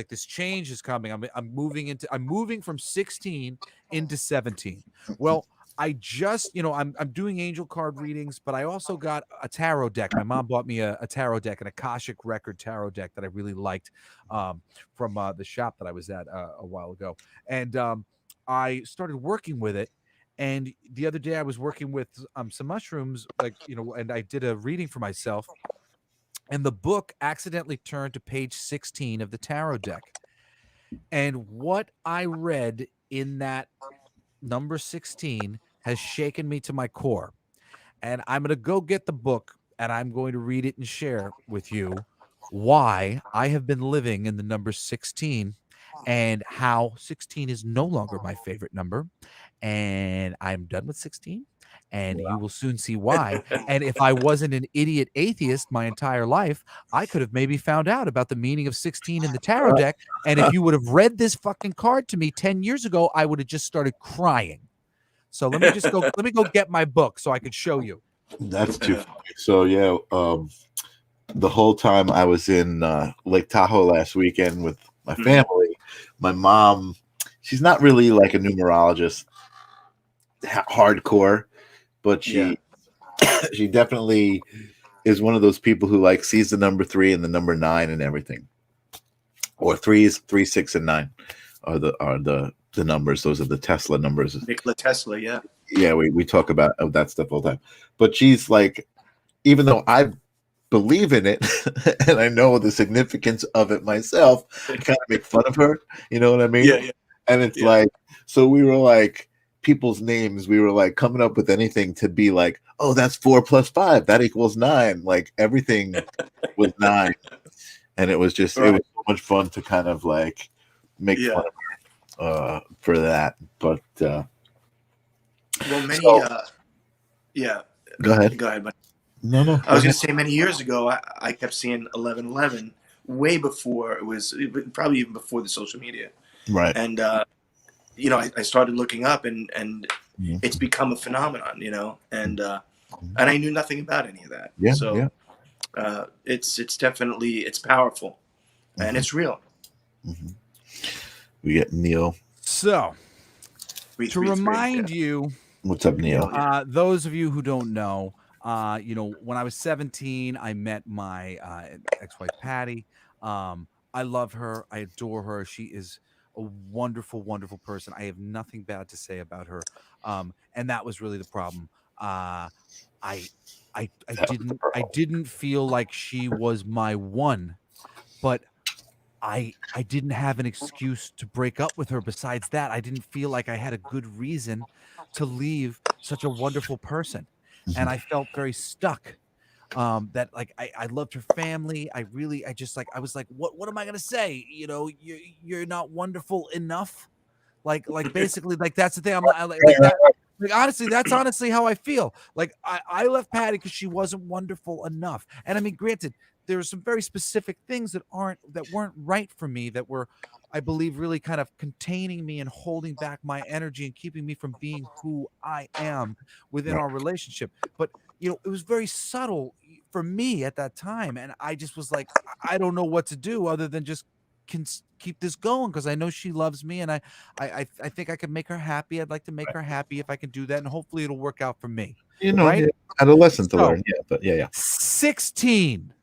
this change is coming. I'm moving from 16 into 17. Well, I just, I'm doing angel card readings, but I also got a tarot deck. My mom bought me a tarot deck, an Akashic Record tarot deck that I really liked from the shop that I was at a while ago. And I started working with it. And the other day I was working with some mushrooms, and I did a reading for myself. And the book accidentally turned to page 16 of the tarot deck. And what I read in that number 16 has shaken me to my core. And I'm going to go get the book and I'm going to read it and share with you why I have been living in the number 16 and how 16 is no longer my favorite number. And I'm done with 16. And you will soon see why. And if I wasn't an idiot atheist my entire life, I could have maybe found out about the meaning of 16 in the tarot deck. And if you would have read this fucking card to me 10 years ago, I would have just started crying. So let me go get my book so I could show you. That's too funny. So yeah, the whole time I was in Lake Tahoe last weekend with my family, my mom, she's not really like a numerologist hardcore, but she definitely is one of those people who like sees the number 3 and the number 9 and everything, or 3, 6, and 9 are the numbers. Those are the Tesla numbers. Nikola Tesla, yeah. Yeah, we talk about that stuff all the time. But she's like, even though I believe in it and I know the significance of it myself, I kind of make fun of her. You know what I mean? Yeah. And it's like, so we were like, people's names, we were like coming up with anything to be like, oh, that's 4 + 5, that equals 9. Like everything was 9, and it was just it was so much fun to kind of like make fun of her for that. But well, many yeah. Go ahead. But No. I was going to say many years ago, I kept seeing 1111 way before it was probably even before the social media, right? And you know, I started looking up, and Mm-hmm. it's become a phenomenon, you know, and I knew nothing about any of that. Yeah, so yeah. It's definitely, it's powerful, and it's real. Mm-hmm. We get Neil. So to remind you, what's up, Neil? Those of you who don't know, you know, when I was 17, I met my ex-wife Patty. I love her. I adore her. She is a wonderful, wonderful person. I have nothing bad to say about her. And that was really the problem. I didn't feel like she was my one, but I didn't have an excuse to break up with her. Besides that, I didn't feel like I had a good reason to leave such a wonderful person. And I felt very stuck. That like I loved her family. I just like, I was like, what am I gonna say? You know, you're not wonderful enough. Like basically, like that's the thing. I'm not like that. Like honestly, that's honestly how I feel. Like I left Patty because she wasn't wonderful enough. And I mean, granted, there were some very specific things that weren't right for me, that were, I believe, really kind of containing me and holding back my energy and keeping me from being who I am within our relationship. But you know, it was very subtle for me at that time, and I just was like, I don't know what to do other than just keep this going, because I know she loves me, and I think I can make her happy. I'd like to make her happy if I can do that, and hopefully it'll work out for me. You know, right? Had a lesson to learn. Yeah, but yeah. 16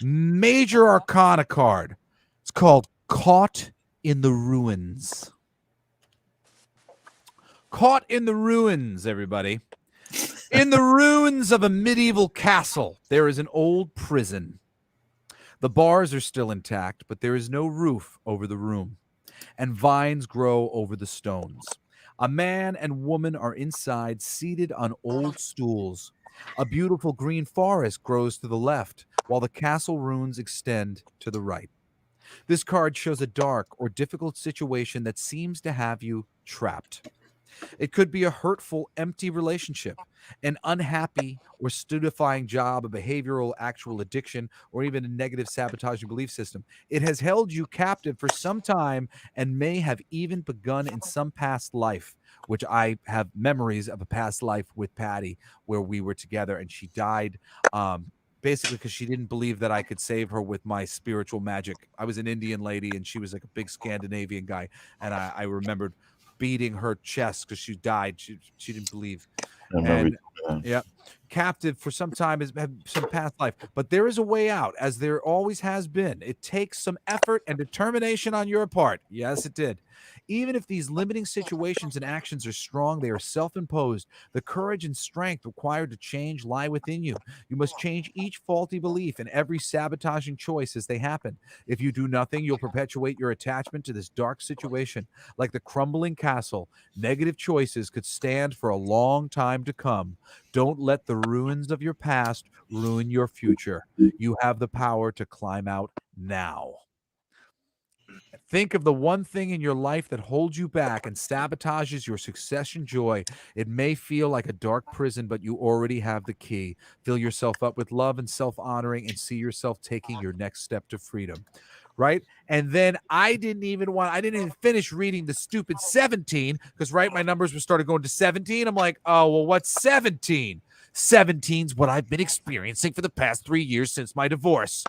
major arcana card. It's called Caught in the Ruins. Caught in the ruins, everybody. In the ruins of a medieval castle, there is an old prison. The bars are still intact, but there is no roof over the room, and vines grow over the stones. A man and woman are inside, seated on old stools. A beautiful green forest grows to the left, while the castle ruins extend to the right. This card shows a dark or difficult situation that seems to have you trapped. It could be a hurtful, empty relationship, an unhappy or stupefying job, a behavioral, actual addiction, or even a negative sabotaging belief system. It has held you captive for some time and may have even begun in some past life, which I have memories of a past life with Patty where we were together and she died. Basically because she didn't believe that I could save her with my spiritual magic. I was an Indian lady and she was like a big Scandinavian guy. And I remembered beating her chest because she died. She didn't believe. And yeah, captive for some time, has had some past life. But there is a way out, as there always has been. It takes some effort and determination on your part. Yes, it did. Even if these limiting situations and actions are strong, they are self-imposed. The courage and strength required to change lie within you. You must change each faulty belief and every sabotaging choice as they happen. If you do nothing, you'll perpetuate your attachment to this dark situation. Like the crumbling castle, negative choices could stand for a long time to come. Don't let the ruins of your past ruin your future. You have the power to climb out now. Think of the one thing in your life that holds you back and sabotages your success and joy. It may feel like a dark prison, but you already have the key. Fill yourself up with love and self-honoring and see yourself taking your next step to freedom. Right? And then I didn't even finish reading the stupid 17 because, right, my numbers were started going to 17. I'm like, oh, well, what's 17? 17's what I've been experiencing for the past 3 years since my divorce.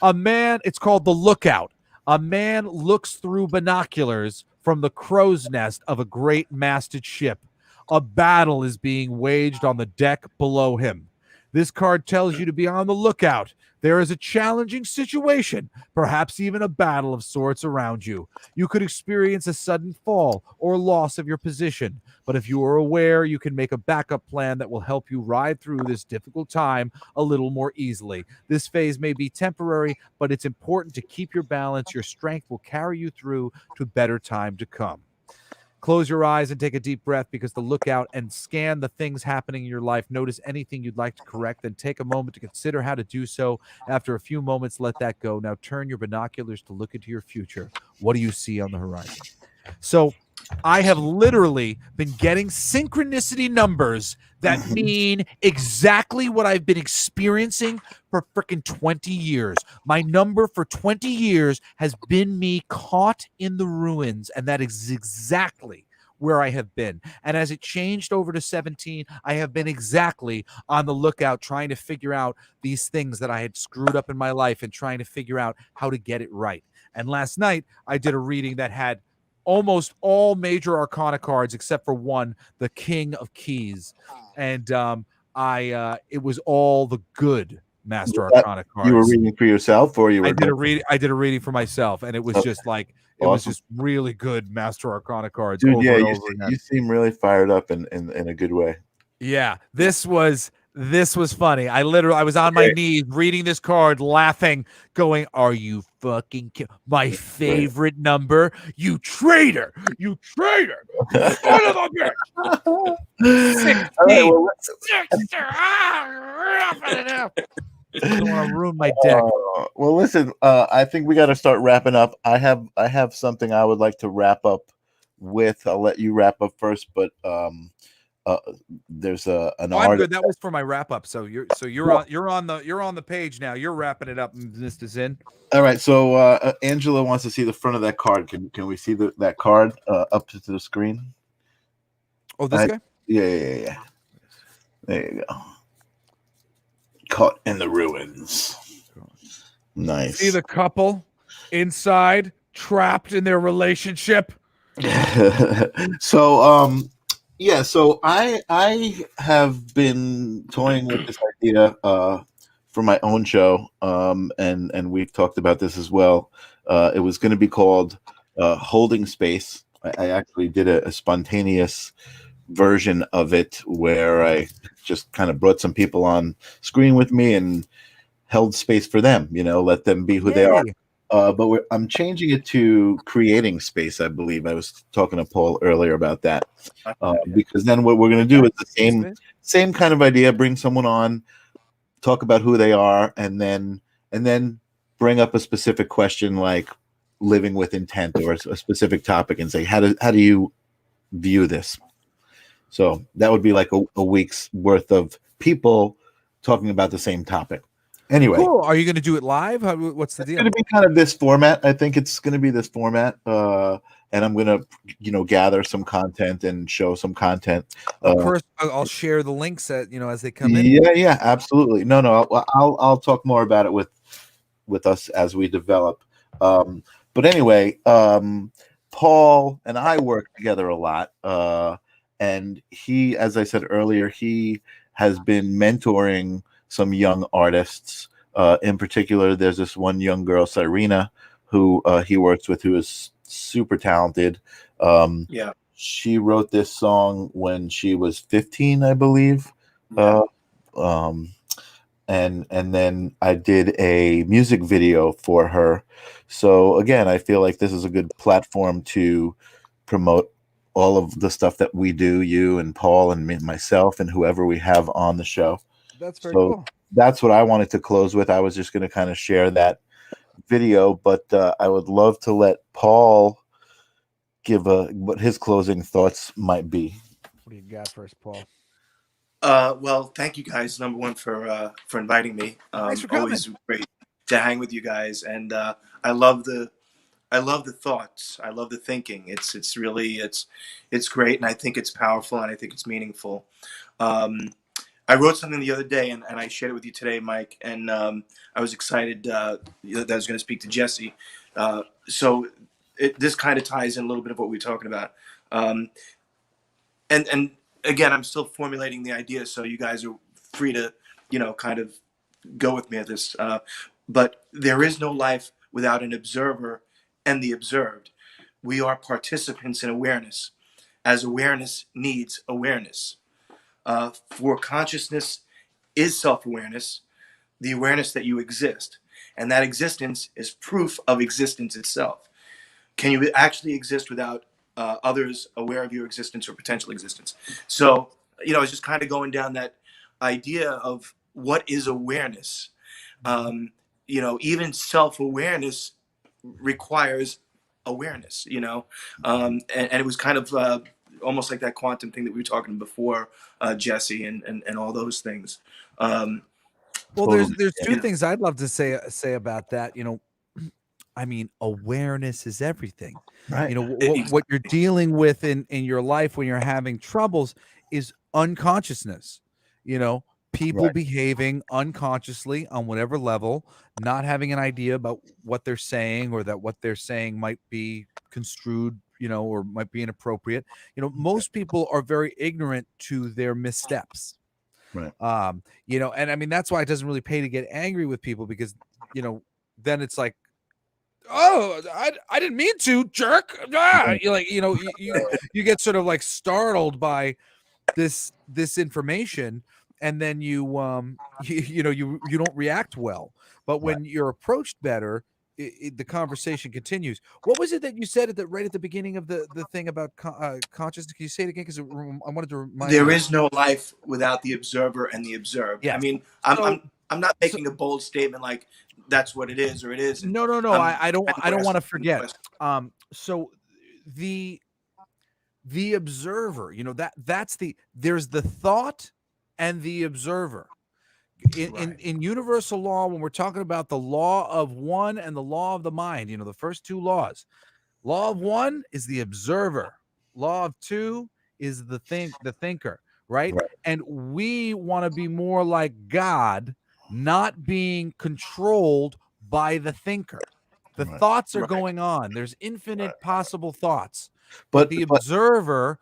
It's called The Lookout. A man looks through binoculars from the crow's nest of a great masted ship. A battle is being waged on the deck below him. This card tells you to be on the lookout. There is a challenging situation, perhaps even a battle of sorts around you. You could experience a sudden fall or loss of your position, but if you are aware, you can make a backup plan that will help you ride through this difficult time a little more easily. This phase may be temporary, but it's important to keep your balance. Your strength will carry you through to better time to come. Close your eyes and take a deep breath because the lookout and scan the things happening in your life. Notice anything you'd like to correct, then take a moment to consider how to do so. After a few moments, let that go. Now turn your binoculars to look into your future. What do you see on the horizon? So I have literally been getting synchronicity numbers that mean exactly what I've been experiencing for freaking 20 years. My number for 20 years has been me caught in the ruins, and that is exactly where I have been. And as it changed over to 17, I have been exactly on the lookout trying to figure out these things that I had screwed up in my life and trying to figure out how to get it right. And last night, I did a reading that had almost all major arcana cards except for one, the King of Keys, and it was all the good Master Arcana cards. You were reading for yourself, or you were? I did a reading for myself, and it was just like it was just really good Master Arcana cards. Dude, over and over again. You seem really fired up in a good way. Yeah, this was funny. I was on my knees reading this card, laughing, going, "Are you fucking my favorite number? You traitor! You traitor! Son of a bitch! 16. I don't want to ruin my deck." Well, listen. I think we got to start wrapping up. I have something I would like to wrap up with. I'll let you wrap up first, but there's an I'm artist. good. That was for my wrap up. So you're on the page now. You're wrapping it up, Mr. Zinn. All right. So Angela wants to see the front of that card. Can we see that card up to the screen? Oh, this guy? Yeah. There you go. Caught in the ruins. Nice. See the couple inside, trapped in their relationship. So yeah, so I have been toying with this idea for my own show, and we've talked about this as well. It was going to be called Holding Space. I actually did a spontaneous version of it where I just kind of brought some people on screen with me and held space for them, let them be who they are. But I'm changing it to creating space, I believe. I was talking to Paul earlier about that. Because then what we're going to do is the same kind of idea, bring someone on, talk about who they are, and then bring up a specific question like living with intent or a specific topic and say, how do you view this? So that would be like a week's worth of people talking about the same topic. Anyway, cool. Are you going to do it live? What's the deal? It's going to be kind of this format. I think it's going to be this format, and I'm going to, gather some content and show some content. Of course, I'll share the links as they come in. Yeah, absolutely. No, I'll talk more about it with us as we develop. But anyway, Paul and I work together a lot, and he, as I said earlier, he has been mentoring some young artists. In particular, there's this one young girl, Cyrena, who he works with, who is super talented. She wrote this song when she was 15, I believe. And then I did a music video for her. So again, I feel like this is a good platform to promote all of the stuff that we do, you and Paul and myself and whoever we have on the show. That's very cool. That's what I wanted to close with. I was just going to kind of share that video, but I would love to let Paul give what his closing thoughts might be. What do you got for us, Paul? Well, thank you guys, number one, for inviting me. Thanks for coming. Always great to hang with you guys, and I love the thoughts. I love the thinking. It's really great, and I think it's powerful, and I think it's meaningful. I wrote something the other day, and I shared it with you today, Mike, and I was excited that I was going to speak to Jesse. So this kind of ties in a little bit of what we were talking about. And again, I'm still formulating the idea, so you guys are free to kind of go with me at this. But there is no life without an observer and the observed. We are participants in awareness, as awareness needs awareness. For consciousness is self-awareness, the awareness that you exist. And that existence is proof of existence itself. Can you actually exist without others aware of your existence or potential existence? So, it's just kind of going down that idea of what is awareness. Even self-awareness requires awareness, and it was kind of almost like that quantum thing that we were talking before, Jesse, and all those things. Well, Totally. there's two Yeah. things I'd love to say about that. I mean, awareness is everything. Right. What you're dealing with in your life when you're having troubles is unconsciousness. People Right. behaving unconsciously on whatever level, not having an idea about what they're saying, or that what they're saying might be construed, or might be inappropriate. Most people are very ignorant to their missteps. Right. And I mean, that's why it doesn't really pay to get angry with people, because then it's like, oh, I didn't mean to, jerk. You're like, you get sort of like startled by this information, and then you don't react well. But when you're approached better, the conversation continues. What was it that you said right at the beginning of the thing about consciousness? Can you say it again? Because I wanted to remind There you. is no life without the observer and the observed. Yes. I mean, So- I'm not making a bold statement like that's what it is or it isn't. No. I don't want to forget. So the observer, there's the thought and the observer. In universal law, when we're talking about the law of one and the law of the mind, the first two laws. Law of one is the observer. Law of two is the thinker, right? And we want to be more like God, not being controlled by the thinker. The thoughts are going on. There's infinite possible thoughts. But the observer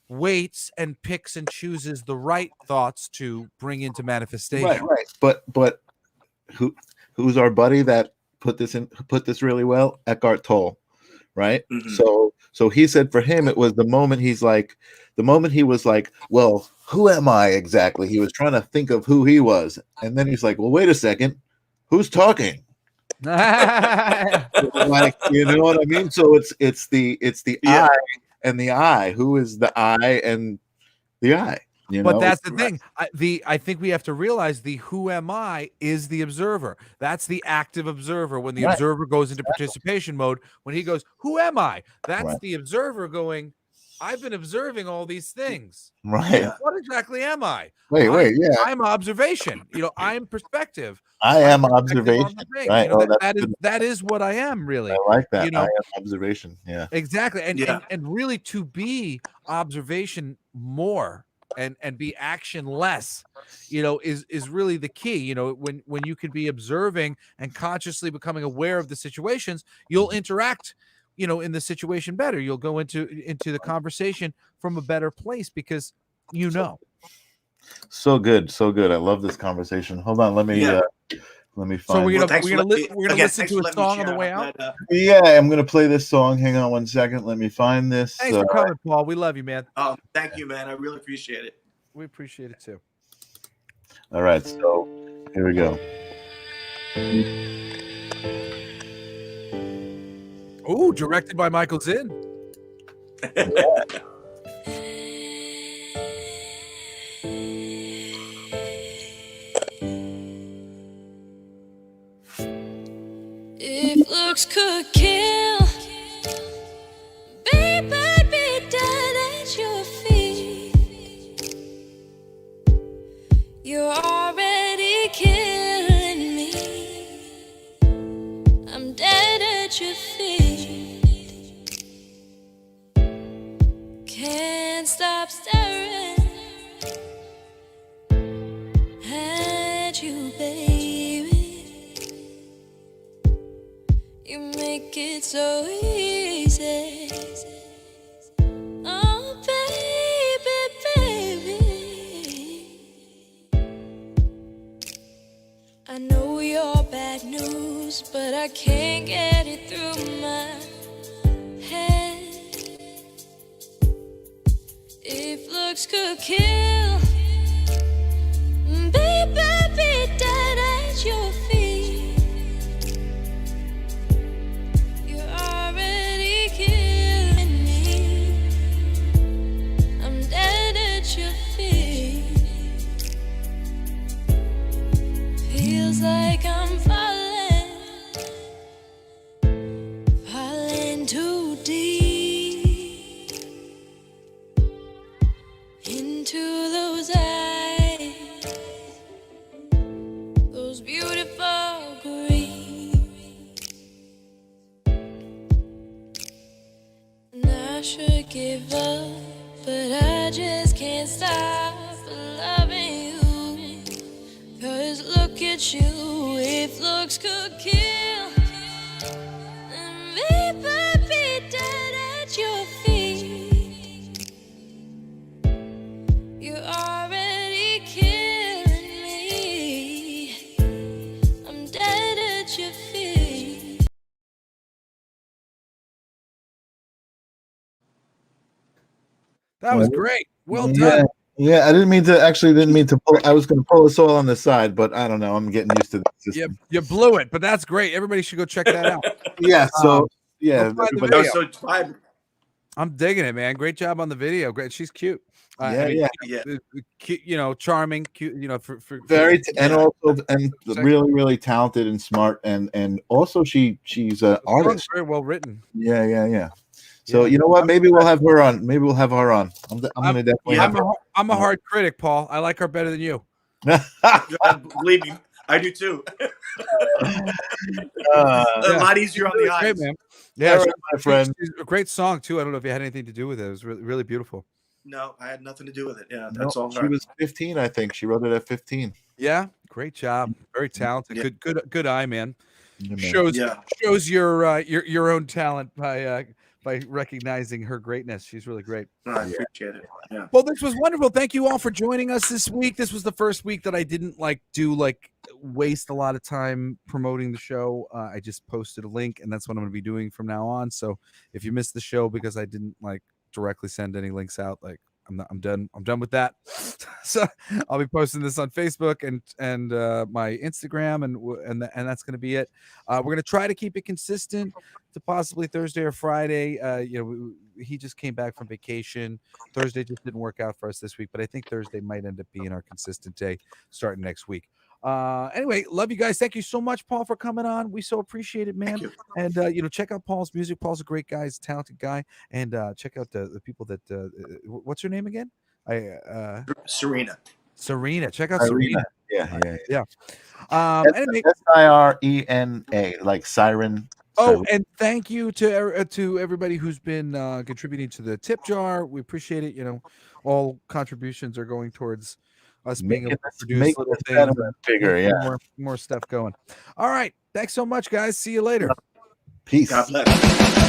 waits and picks and chooses the right thoughts to bring into manifestation. Right. But who's our buddy that put this really well? Eckhart Tolle, right? Mm-hmm. So he said for him it was the moment he was like, well, who am I exactly? He was trying to think of who he was, and then he's like, well, wait a second, who's talking? Like, you know what I mean? So it's the Yeah. I and the I. Who is the I and the I? But that's the thing. I think we have to realize the who am I is the observer. That's the active observer. When the observer goes into participation mode, when he goes, who am I? That's the observer going, I've been observing all these things. Right. What exactly am I? Wait, yeah. I'm observation. I'm perspective. I am observation. Right. That is what I am, really. I like that. I am observation. Yeah. Exactly. And really to be observation more and be action less, is really the key. When you can be observing and consciously becoming aware of the situations, you'll interact in the situation better. You'll go into the conversation from a better place because So good. I love this conversation. Hold on, let me find. So we're gonna again, listen to a song on the way out. Yeah, I'm gonna play this song. Hang on one second. Let me find this. Thanks for coming, Paul. We love you, man. Oh, thank you, man. I really appreciate it. We appreciate it too. All right, so here we go. Oh, directed by Michael Zinn. If looks could kill, babe, I'd be dead at your feet. You're already killing me. I'm dead at your feet. Can't stop staring at you, baby. You make it so easy. Oh, baby, baby. I know you're bad news, but I can't get it through my head. If looks could kill, baby, I'd be dead at your feet. You're already killing me. I'm dead at your feet. Feels like I'm falling too deep into those eyes, those beautiful green. And I should give up, but I just can't stop loving you. 'Cause look at you, if looks could kill, then maybe I'd be dead at your feet. You're already killing me. I'm dead at your feet. That was great. Well Yeah. done. Yeah, I didn't mean to pull. I was going to pull us all on the side, but I don't know. I'm getting used to the system. You blew it, but that's great. Everybody should go check that out. Yeah. So yeah, go find the everybody- video. So vibrant. I'm digging it, man. Great job on the video. Great. She's cute. Yeah. Cute, charming, cute, for very and Yeah. also and really talented and smart and also she's an artist. very well written. Yeah. So Yeah. you know what? Maybe we'll have her on. I'm gonna definitely have her. I'm a hard critic, Paul. I like her better than you. Believe me, I do too. A lot easier on the eyes. Great, man. All Yeah, right, my friend. she's a great song too. I don't know if it had anything to do with it. It was really, really beautiful. No, I had nothing to do with it. Yeah, No, that's all she her. was 15, I think. She wrote it at 15. Yeah, great job. Very talented. Yeah. Good eye, man. Yeah, man. Shows your own talent by recognizing her greatness. She's really great. I appreciate it. Yeah. Well, this was wonderful. Thank you all for joining us this week. This was the first week that I didn't waste a lot of time promoting the show. I just posted a link, and that's what I'm going to be doing from now on. So if you missed the show because I didn't directly send any links out, I'm done with that. So I'll be posting this on Facebook and my Instagram, and that's going to be it. We're going to try to keep it consistent to possibly Thursday or Friday. He just came back from vacation. Thursday just didn't work out for us this week, but I think Thursday might end up being our consistent day starting next week. Anyway, love you guys. Thank you so much, Paul, for coming on. We so appreciate it, man. And check out Paul's music. Paul's a great guy. He's a talented guy. And check out the people that what's her name again? Serena. Check out Serena. Yeah. Anyway, SIRENA, like siren. Oh, and thank you to everybody who's been contributing to the tip jar. We appreciate it. All contributions are going towards us being able to produce little things, bigger, yeah. More stuff going. All right. Thanks so much, guys. See you later. Peace. God bless.